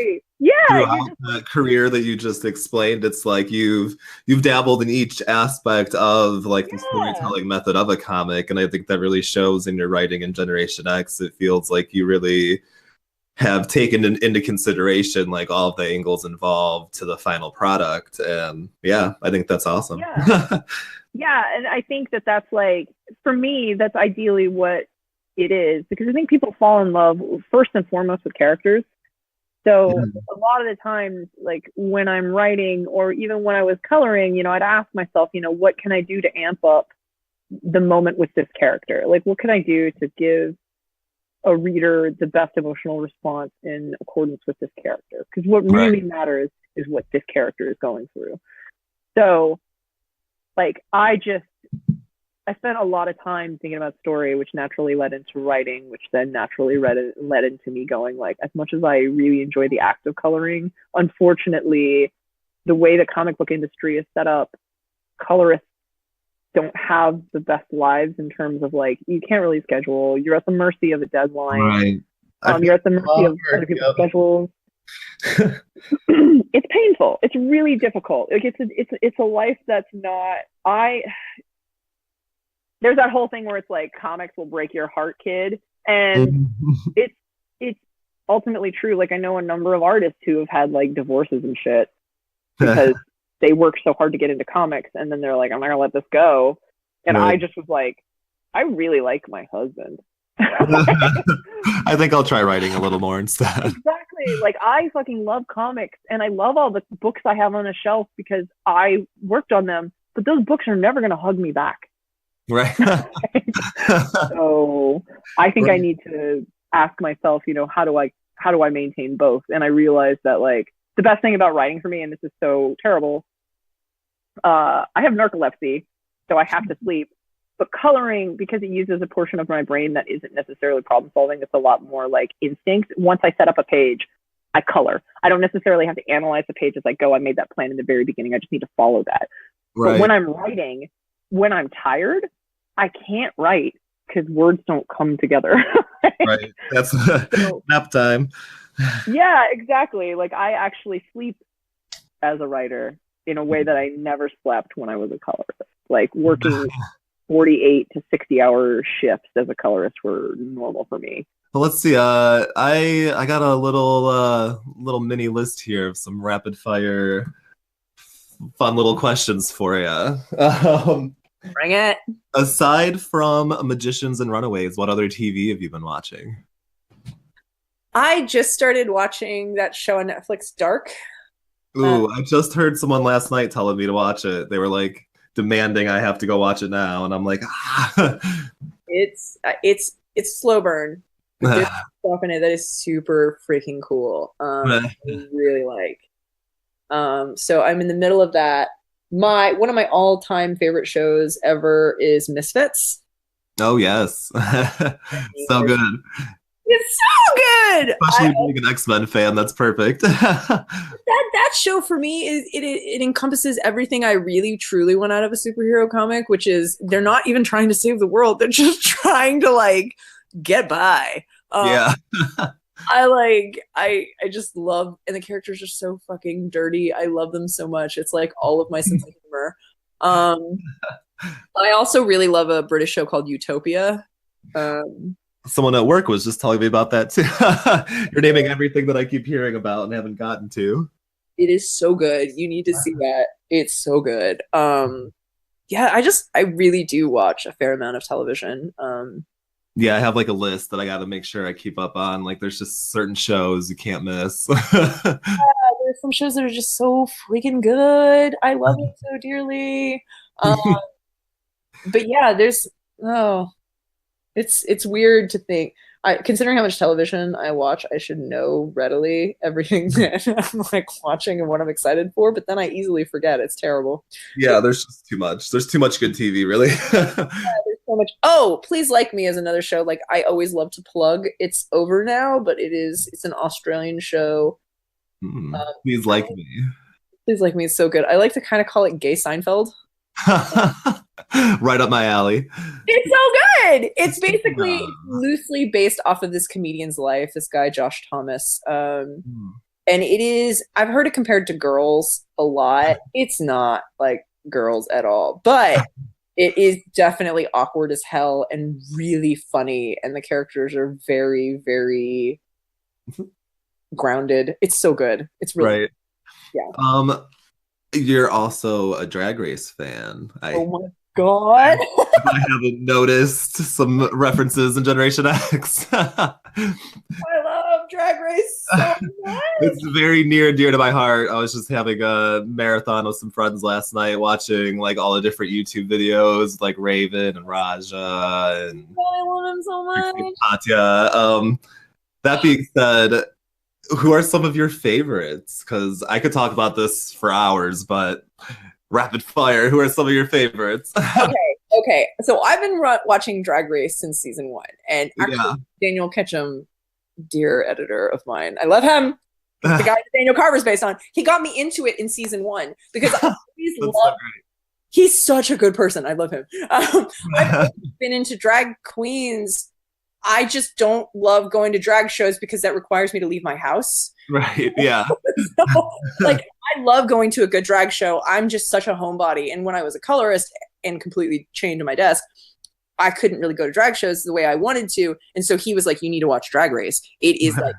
that career that you just explained, it's like you've dabbled in each aspect of like the storytelling method of a comic, and I think that really shows in your writing in Generation X. It feels like you really have taken into consideration like all of the angles involved to the final product, and I think that's awesome. Yeah, and I think that's like, for me, that's ideally what it is, because I think people fall in love first and foremost with characters. So a lot of the times, like when I'm writing or even when I was coloring, I'd ask myself, what can I do to amp up the moment with this character? Like, what can I do to give a reader the best emotional response in accordance with this character? Because what really matters is what this character is going through. So, like, I spent a lot of time thinking about story, which naturally led into writing, which then naturally led into me going, like, as much as I really enjoy the act of coloring, unfortunately, the way the comic book industry is set up, colorists don't have the best lives in terms of, like, you can't really schedule. You're at the mercy of a deadline. Right. You're at the mercy of other people's schedules. It's painful. It's really difficult. Like, it's a life that's not. There's that whole thing where it's like comics will break your heart, kid, and it's ultimately true. Like, I know a number of artists who have had like divorces and shit because they worked so hard to get into comics, and then they're like, I'm not gonna let this go. And I just was like, I really like my husband. I think I'll try writing a little more instead. Exactly. Like, I fucking love comics, and I love all the books I have on a shelf because I worked on them, but those books are never gonna hug me back. Right. So I think I need to ask myself, how do I maintain both? And I realized that, like, the best thing about writing for me, and this is so terrible, I have narcolepsy, so I have to sleep. But coloring, because it uses a portion of my brain that isn't necessarily problem solving, it's a lot more like instinct. Once I set up a page, I color. I don't necessarily have to analyze the page as I go. I made that plan in the very beginning. I just need to follow that. Right. But when I'm writing, when I'm tired, I can't write because words don't come together. Right. That's nap time. Yeah, exactly. Like, I actually sleep as a writer in a way that I never slept when I was a colorist. Like, working 48 to 60-hour shifts as a colorist were normal for me. Well, let's see. I got a little mini list here of some rapid fire fun little questions for you. Bring it. Aside from Magicians and Runaways, what other TV have you been watching? I just started watching that show on Netflix, Dark. Ooh, I just heard someone last night telling me to watch it. They were like demanding I have to go watch it now, and I'm like, It's slow burn. There's stuff in it that is super freaking cool. I really like. So I'm in the middle of that. One of my all-time favorite shows ever is Misfits. Oh yes. So good. It's so good. Especially being an X-Men fan, that's perfect. that show for me is it encompasses everything I really truly want out of a superhero comic, which is they're not even trying to save the world. They're just trying to, like, get by. Yeah. I just love, and the characters are so fucking dirty. I love them so much. It's like all of my sense of humor. I also really love a British show called Utopia. Someone at work was just telling me about that too. You're naming everything that I keep hearing about and haven't gotten to. It is so good. You need to see that. It's so good. Yeah, I really do watch a fair amount of television. Yeah, I have like a list that I got to make sure I keep up on. Like, there's just certain shows you can't miss. Yeah, there's some shows that are just so freaking good. I love it so dearly. But yeah, it's weird to think. Considering how much television I watch, I should know readily everything that I'm like watching and what I'm excited for, but then I easily forget. It's terrible. Yeah, there's just too much. There's too much good TV, really. Yeah, there's so much. Oh, Please Like Me is another show. Like, I always love to plug. It's over now, but it's an Australian show. Please Like Me. Please Like Me is so good. I like to kind of call it Gay Seinfeld. Right up my alley. It's so good. It's basically loosely based off of this comedian's life, this guy Josh Thomas. And it is, I've heard it compared to Girls a lot. It's not like Girls at all, but it is definitely awkward as hell and really funny, and the characters are very, very grounded. It's so good. It's really right. Yeah. You're also a Drag Race fan. Oh my god. If I haven't noticed some references in Generation X. I love Drag Race so much. It's very near and dear to my heart. I was just having a marathon with some friends last night, watching like all the different YouTube videos, like Raven and Raja and I love him so much. Katya. That being said, who are some of your favorites? Because I could talk about this for hours, but rapid fire, who are some of your favorites? Okay. So I've been watching Drag Race since season 1, and actually Daniel Ketchum, dear editor of mine, I love him. The guy that Daniel Carver's based on, he got me into it in season 1 because I always loved. He's such a good person. I love him. I've been into drag queens. I just don't love going to drag shows because that requires me to leave my house. Right. Yeah. So, like, I love going to a good drag show. I'm just such a homebody. And when I was a colorist and completely chained to my desk, I couldn't really go to drag shows the way I wanted to. And so he was like, you need to watch Drag Race. It is like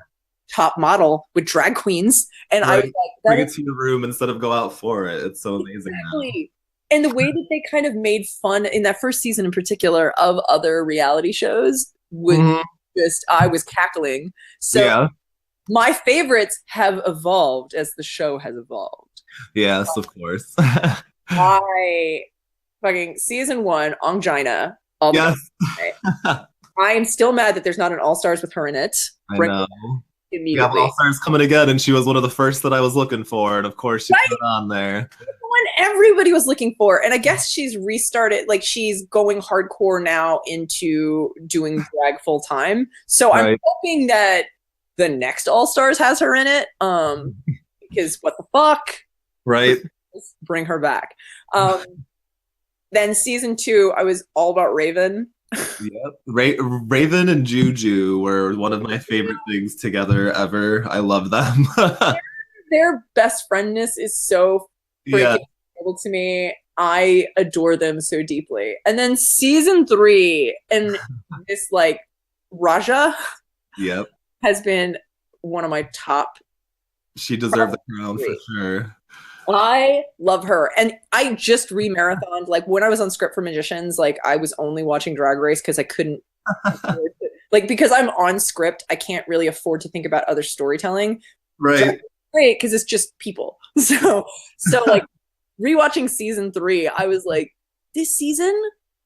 top model with drag queens. And I was like, bring it to your room instead of go out for it. It's so amazing. Exactly. And the way that they kind of made fun in that first season in particular of other reality shows was just, I was cackling. So my favorites have evolved as the show has evolved. Yes, of course. I fucking season 1, Ongina. I am still mad that there's not an All Stars with her in it. I know. Immediately. Yeah, All Stars coming again, and she was one of the first that I was looking for, and of course she put it on there. One everybody was looking for, and I guess she's restarted. Like she's going hardcore now into doing drag full time. So I'm hoping that the next All Stars has her in it. Because what the fuck? Right. Let's bring her back. Then season 2, I was all about Raven. Yep. Raven and Juju were one of my favorite things together ever. I love them. Their best friendness is so freaking incredible to me. I adore them so deeply. And then season 3, and this like Raja has been one of my top. She deserved the crown for sure. I love her. And I just re-marathoned. Like when I was on Script for Magicians, like I was only watching Drag Race because I couldn't like because I'm on script, I can't really afford to think about other storytelling. Right. Great, because it's just people. So like rewatching season 3, I was like, this season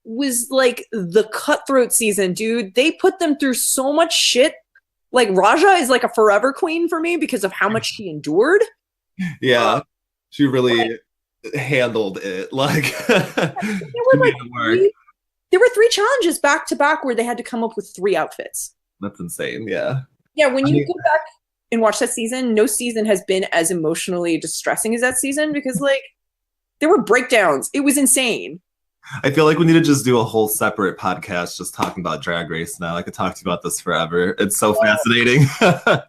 was like the cutthroat season, dude. They put them through so much shit. Like Raja is like a forever queen for me because of how much she endured. Yeah. She really handled it. Like there were 3 challenges back to back where they had to come up with 3 outfits. That's insane. Yeah. Yeah. When you go back and watch that season, no season has been as emotionally distressing as that season because like there were breakdowns. It was insane. I feel like we need to just do a whole separate podcast just talking about Drag Race now. I could talk to you about this forever. It's so fascinating. I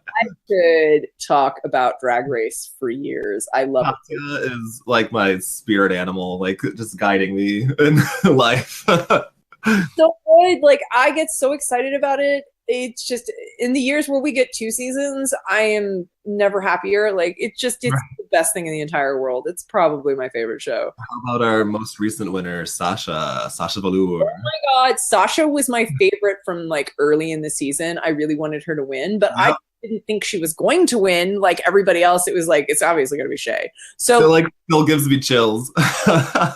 could talk about Drag Race for years. I love it. Katya is like my spirit animal, like just guiding me in life. So good. Like I get so excited about it. It's just in the years where we get 2 seasons, I am never happier. Like it's the best thing in the entire world. It's probably my favorite show. How about our most recent winner, Sasha Velour? Oh my god, Sasha was my favorite from like early in the season. I really wanted her to win, but I didn't think she was going to win like everybody else. It was like it's obviously going to be Shay. So like still gives me chills. That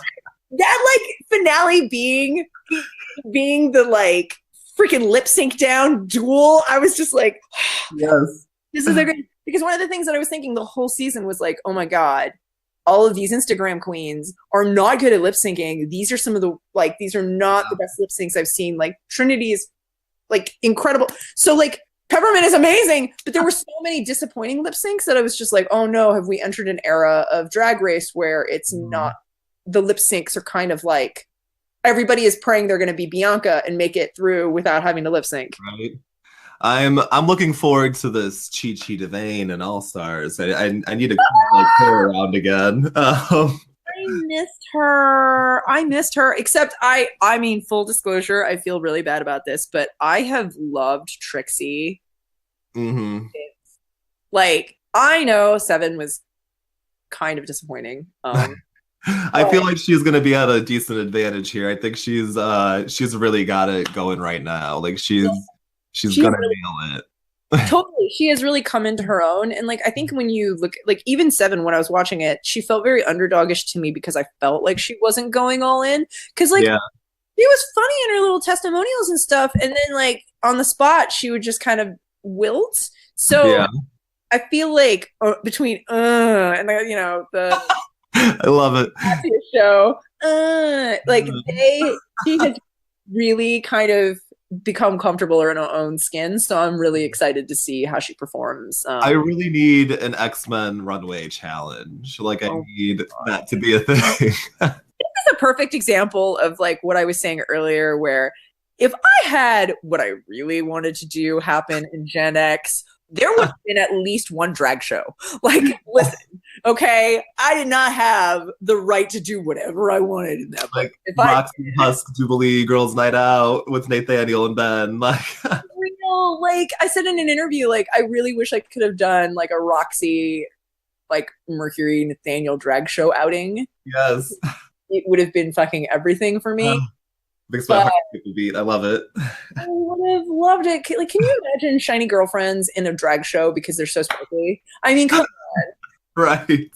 like finale being the like freaking lip sync down duel. I was just like, yes, this is a good, because one of the things that I was thinking the whole season was like, oh my god, all of these Instagram queens are not good at lip syncing. These are some of the like, these are not the best lip syncs I've seen. Like Trinity is like incredible. So like Peppermint is amazing, but there were so many disappointing lip syncs that I was just like, oh no, have we entered an era of Drag Race where it's not, the lip syncs are kind of like everybody is praying they're going to be Bianca and make it through without having to lip sync. Right. I'm looking forward to this Chi Chi Devane and All Stars. I need to like her around again. I missed her. Except I mean, full disclosure, I feel really bad about this, but I have loved Trixie. Mm-hmm. Like I know 7 was kind of disappointing. I feel like she's gonna be at a decent advantage here. I think she's really got it going right now. Like she's gonna really, nail it. totally. She has really come into her own. And like I think when you look like even Seven, when I was watching it, she felt very underdogish to me because I felt like she wasn't going all in. Because like she was funny in her little testimonials and stuff, and then like on the spot she would just kind of wilt. So I feel like between and the I love it. show like she has really kind of become comfortable in her own skin, so I'm really excited to see how she performs. I really need an X-Men runway challenge. Like I need that to be a thing. This is a perfect example of like what I was saying earlier, where if I had what I really wanted to do happen in Gen X, there would have been at least one drag show. Like, listen, okay, I did not have the right to do whatever I wanted in that. Like Roxy Husk Jubilee Girls Night Out with Nathaniel and Ben. Like, real, like I said in an interview, like I really wish I could have done like a Roxy, like Mercury Nathaniel drag show outing. Yes, it would have been fucking everything for me. Makes my heart skip a beat. I love it. I would have loved it. Like, can you imagine shiny girlfriends in a drag show because they're so sparkly? I mean, come on. Right.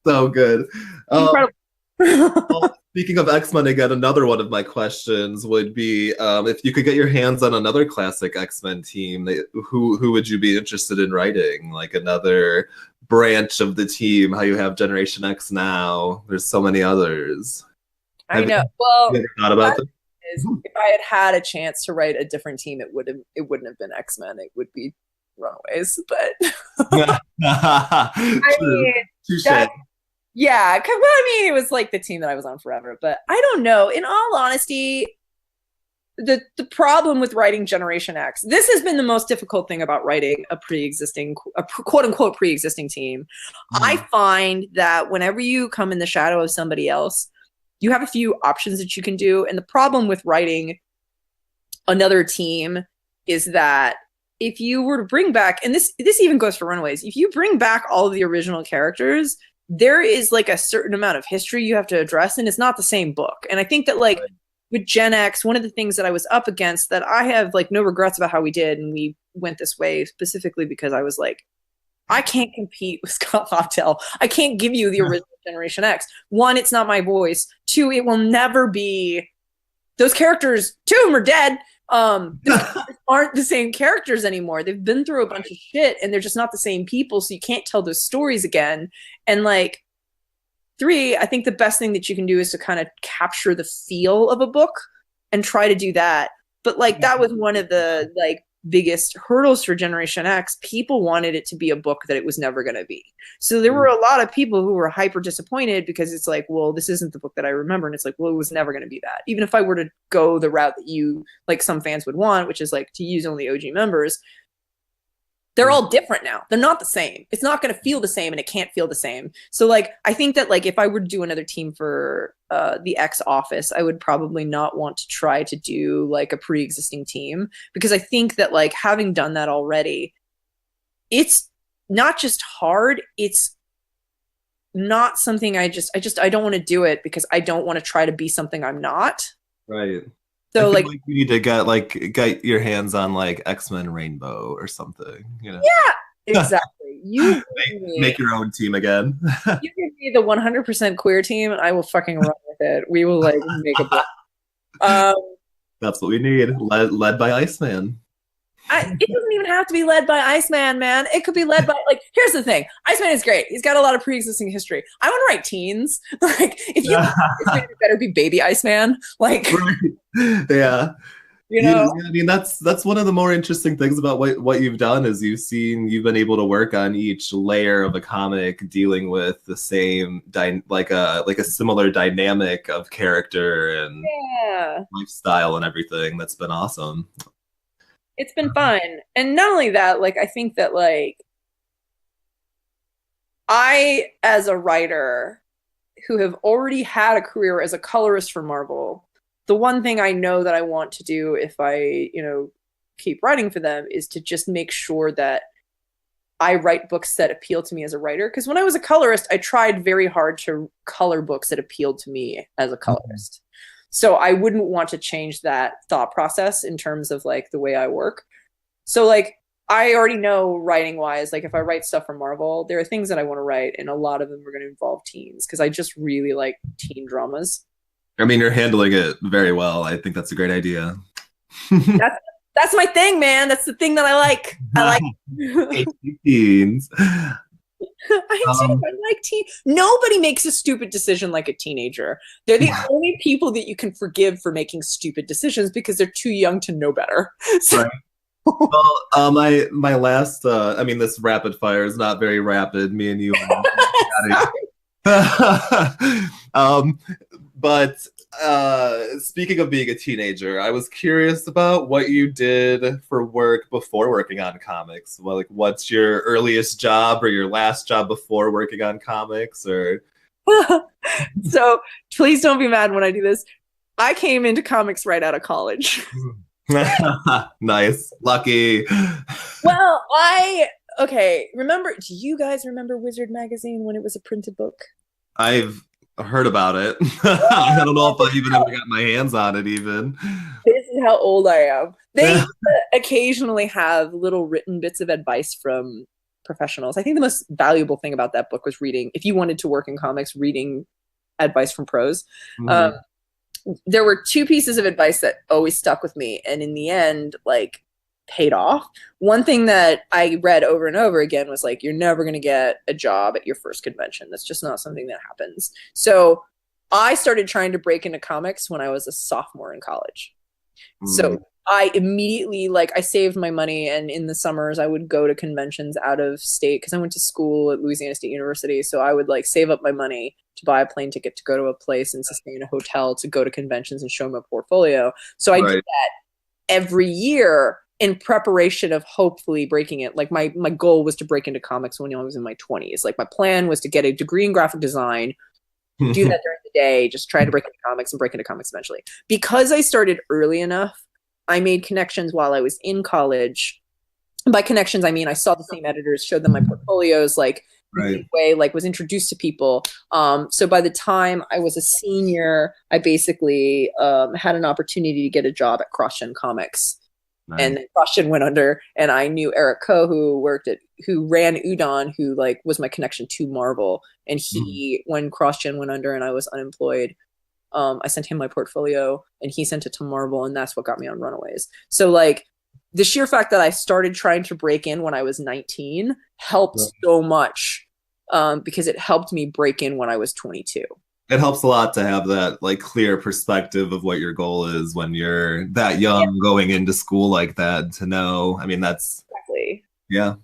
So good. Incredible. Well, speaking of X-Men again, another one of my questions would be if you could get your hands on another classic X-Men team, who would you be interested in writing? Like another branch of the team, how you have Generation X now. There's so many others. I know. Well, you ever thought about this? If I had a chance to write a different team, it wouldn't have been X-Men. It would be Runaways. But I mean, yeah, because well, I mean, it was like the team that I was on forever. But I don't know. In all honesty, the problem with writing Generation X, this has been the most difficult thing about writing a quote unquote pre-existing team. I find that whenever you come in the shadow of somebody else, you have a few options that you can do. And the problem with writing another team is that if you were to bring back, and this even goes for Runaways, if you bring back all of the original characters, there is like a certain amount of history you have to address, and it's not the same book. And I think that like with Gen X, one of the things that I was up against that I have like no regrets about how we did, and we went this way specifically because I was like, I can't compete with Scott Lobdell. I can't give you the original Generation X. One, it's not my voice. Two, it will never be those characters. Two of them are dead. Aren't the same characters anymore. They've been through a bunch of shit and they're just not the same people. So you can't tell those stories again. And like, three, I think the best thing that you can do is to kind of capture the feel of a book and try to do that. But like, that was one of the like biggest hurdles for Generation X. People wanted it to be a book that it was never going to be. So there were a lot of people who were hyper disappointed because it's like, well, this isn't the book that I remember. And it's like, well, it was never going to be that. Even if I were to go the route that you, like some fans would want, which is like to use only OG members, they're all different now. They're not the same. It's not going to feel the same and it can't feel the same. So like, I think that like, if I were to do another team for the X office, I would probably not want to try to do like a pre-existing team, because I think that like having done that already, it's not just hard. It's not something I don't want to do it because I don't want to try to be something I'm not. Right. So like you need to get your hands on like X-Men Rainbow or something, you know? Yeah, exactly. You make your own team again. You give me the 100% queer team, and I will fucking run with it. We will like make a book. That's what we need. Led by Iceman. It doesn't even have to be led by Iceman, man. It could be led by like. Here's the thing: Iceman is great. He's got a lot of pre-existing history. I want to write teens. Like, if you, it better be baby Iceman. Like, right. Yeah. You know, I mean, that's one of the more interesting things about what you've done is you've been able to work on each layer of a comic dealing with the same like a similar dynamic of character and lifestyle and everything. That's been awesome. It's been fun. And not only that, like I think that like I, as a writer who have already had a career as a colorist for Marvel, the one thing I know that I want to do if I, keep writing for them is to just make sure that I write books that appeal to me as a writer. Because when I was a colorist, I tried very hard to color books that appealed to me as a colorist. So I wouldn't want to change that thought process in terms of like the way I work. So like I already know writing wise, like if I write stuff for Marvel, there are things that I want to write, and a lot of them are going to involve teens because I just really like teen dramas. I mean, you're handling it very well. I think that's a great idea. That's my thing, man. That's the thing that I like. I like teens. I do. I like teen. Nobody makes a stupid decision like a teenager. They're the only people that you can forgive for making stupid decisions because they're too young to know better. So, Right. Well, my last, I mean, this rapid fire is not very rapid. Me and you. But speaking of being a teenager, I was curious about what you did for work before working on comics. Well, like, what's your earliest job or your last job before working on comics? Or so please don't be mad when I do this. I came into comics right out of college. Nice, lucky. Well, remember, do you guys remember Wizard magazine when it was a printed book? I've heard about it. I don't know if I even ever got my hands on it even. This is how old I am. They occasionally have little written bits of advice from professionals. I think the most valuable thing about that book was reading, if you wanted to work in comics, reading advice from pros. Mm-hmm. There were two pieces of advice that always stuck with me, and in the end, like, paid off. One thing that I read over and over again was like, you're never going to get a job at your first convention. That's just not something that happens. So I started trying to break into comics when I was a sophomore in college. So I immediately, like, I saved my money, and in the summers I would go to conventions out of state because I went to school at Louisiana State University. So I would like save up my money to buy a plane ticket to go to a place and to stay in a hotel to go to conventions and show my portfolio. So I did that every year in preparation of hopefully breaking it. Like my goal was to break into comics when I was in my 20s. Like my plan was to get a degree in graphic design, do that during the day, just try to break into comics and break into comics eventually. Because I started early enough, I made connections while I was in college. And by connections, I mean I saw the same editors, showed them my portfolios, like way, like was introduced to people. So by the time I was a senior, I basically had an opportunity to get a job at CrossGen Comics. Nice. And then CrossGen went under, and I knew Eric Koh, who ran Udon, who like was my connection to Marvel. And he, when CrossGen went under and I was unemployed, I sent him my portfolio, and he sent it to Marvel, and that's what got me on Runaways. So like the sheer fact that I started trying to break in when I was 19 helped so much, because it helped me break in when I was 22. It helps a lot to have that like clear perspective of what your goal is when you're that young, going into school like that, to know. I mean, that's exactly. Yeah.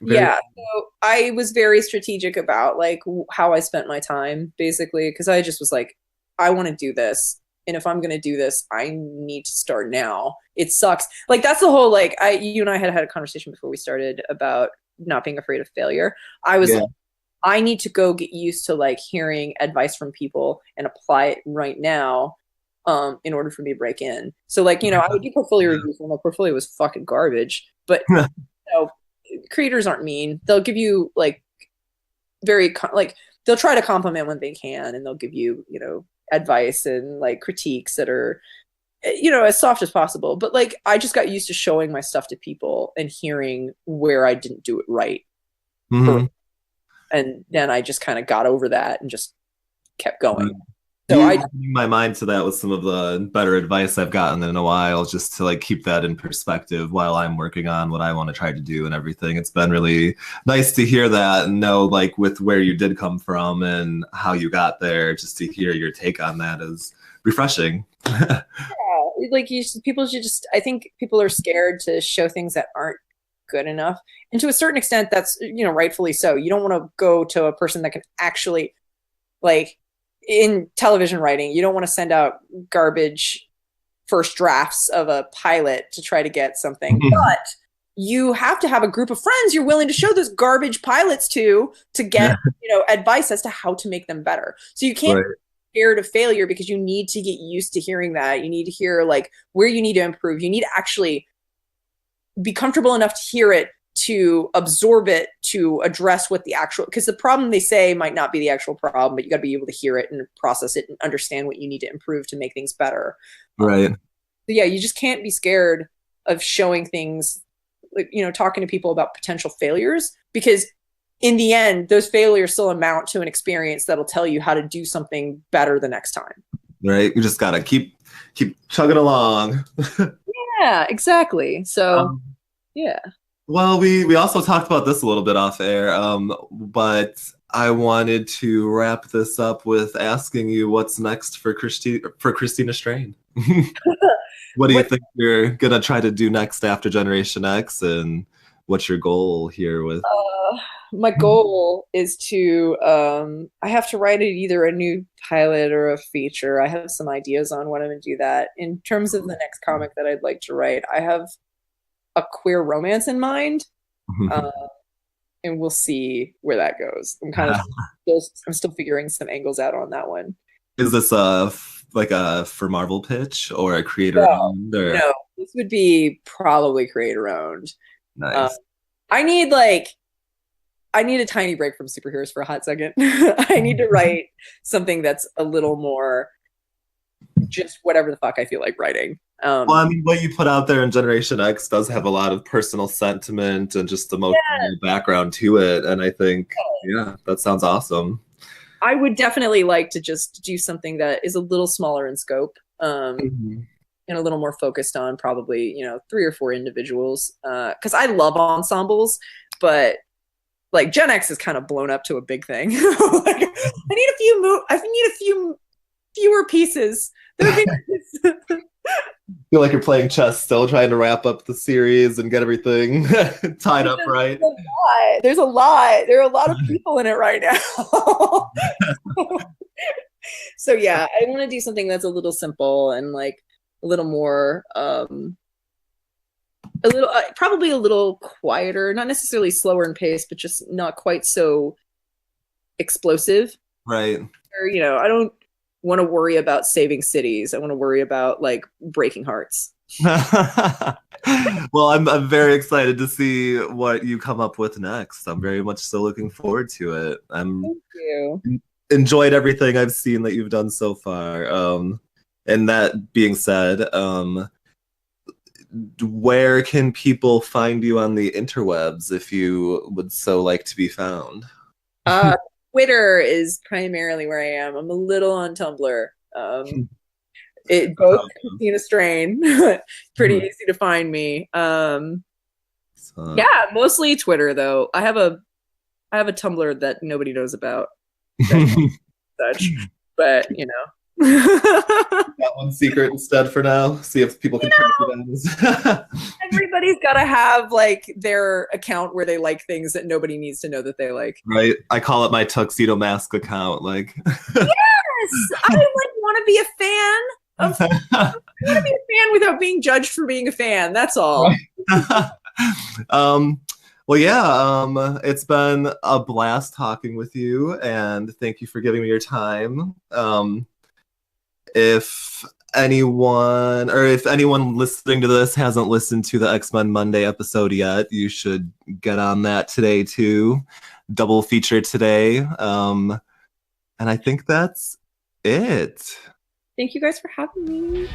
Yeah. So I was very strategic about like how I spent my time, basically, because I just was like, I want to do this. And if I'm going to do this, I need to start now. It sucks. Like that's the whole, like you and I had a conversation before we started about not being afraid of failure. I was like, I need to go get used to like hearing advice from people and apply it right now, in order for me to break in. So like, I would do portfolio reviews when my portfolio was fucking garbage, but creators aren't mean. They'll give you like they'll try to compliment when they can, and they'll give you, advice and like critiques that are, as soft as possible. But like, I just got used to showing my stuff to people and hearing where I didn't do it right. Mm-hmm. And then I just kind of got over that and just kept going. So I bring my mind to that with some of the better advice I've gotten in a while, just to like keep that in perspective while I'm working on what I want to try to do and everything. It's been really nice to hear that and know like with where you did come from and how you got there. Just to hear your take on that is refreshing. Yeah, like people should just. I think people are scared to show things that aren't good enough, and to a certain extent, that's rightfully so. You don't want to go to a person that can actually like. In television writing, you don't want to send out garbage first drafts of a pilot to try to get something, but you have to have a group of friends you're willing to show those garbage pilots to get, advice as to how to make them better. So you can't be scared of failure, because you need to get used to hearing that. You need to hear like where you need to improve. You need to actually be comfortable enough to hear it to absorb it, to address what the actual, because the problem they say might not be the actual problem, but you got to be able to hear it and process it and understand what you need to improve to make things better. Right. So yeah, you just can't be scared of showing things, like, you know, talking to people about potential failures, because in the end, those failures still amount to an experience that'll tell you how to do something better the next time. Right. You just gotta keep chugging along. Yeah, exactly. So yeah. Well, we also talked about this a little bit off air, but I wanted to wrap this up with asking you what's next for Christina Strain. What do you think you're gonna try to do next after Generation X, and what's your goal here with? My goal is to I have to write either a new pilot or a feature. I have some ideas on when I'm gonna do that. In terms of the next comic that I'd like to write, I have a queer romance in mind, and we'll see where that goes. I'm still figuring some angles out on that one. Is this like a for Marvel pitch or a creator owned? Or? No, this would be probably creator owned. Nice. I need a tiny break from superheroes for a hot second. I need to write something that's a little more just whatever the fuck I feel like writing. Well, I mean, what you put out there in Generation X does have a lot of personal sentiment and just emotional background to it. And I think, yeah, that sounds awesome. I would definitely like to just do something that is a little smaller in scope, and a little more focused on probably, 3 or 4 individuals. Because I love ensembles, but like Gen X is kind of blown up to a big thing. Like, I need a few fewer pieces. Feel like you're playing chess still, trying to wrap up the series and get everything tied up right. There's a lot. There are a lot of people in it right now. So yeah, I want to do something that's a little simple and like a little more, probably a little quieter, not necessarily slower in pace, but just not quite so explosive. Right. Or, I don't want to worry about saving cities. I want to worry about like breaking hearts. Well, I'm very excited to see what you come up with next. I'm very much so looking forward to it. Thank you. Enjoyed everything I've seen that you've done so far. And that being said, where can people find you on the interwebs if you would so like to be found? Twitter is primarily where I am. I'm a little on Tumblr. Both Christina Strain, pretty easy to find me. Yeah, mostly Twitter though. I have a Tumblr that nobody knows about. Such, but That one secret instead for now. See if people can track it down. Everybody's got to have like their account where they like things that nobody needs to know that they like. Right. I call it my tuxedo mask account. Like. Yes, I want to be a fan. I want to be a fan without being judged for being a fan. That's all. Right. Well, yeah, it's been a blast talking with you, and thank you for giving me your time. If anyone listening to this hasn't listened to the X-Men Monday episode yet, you should get on that today too. Double feature today. And I think that's it. Thank you guys for having me.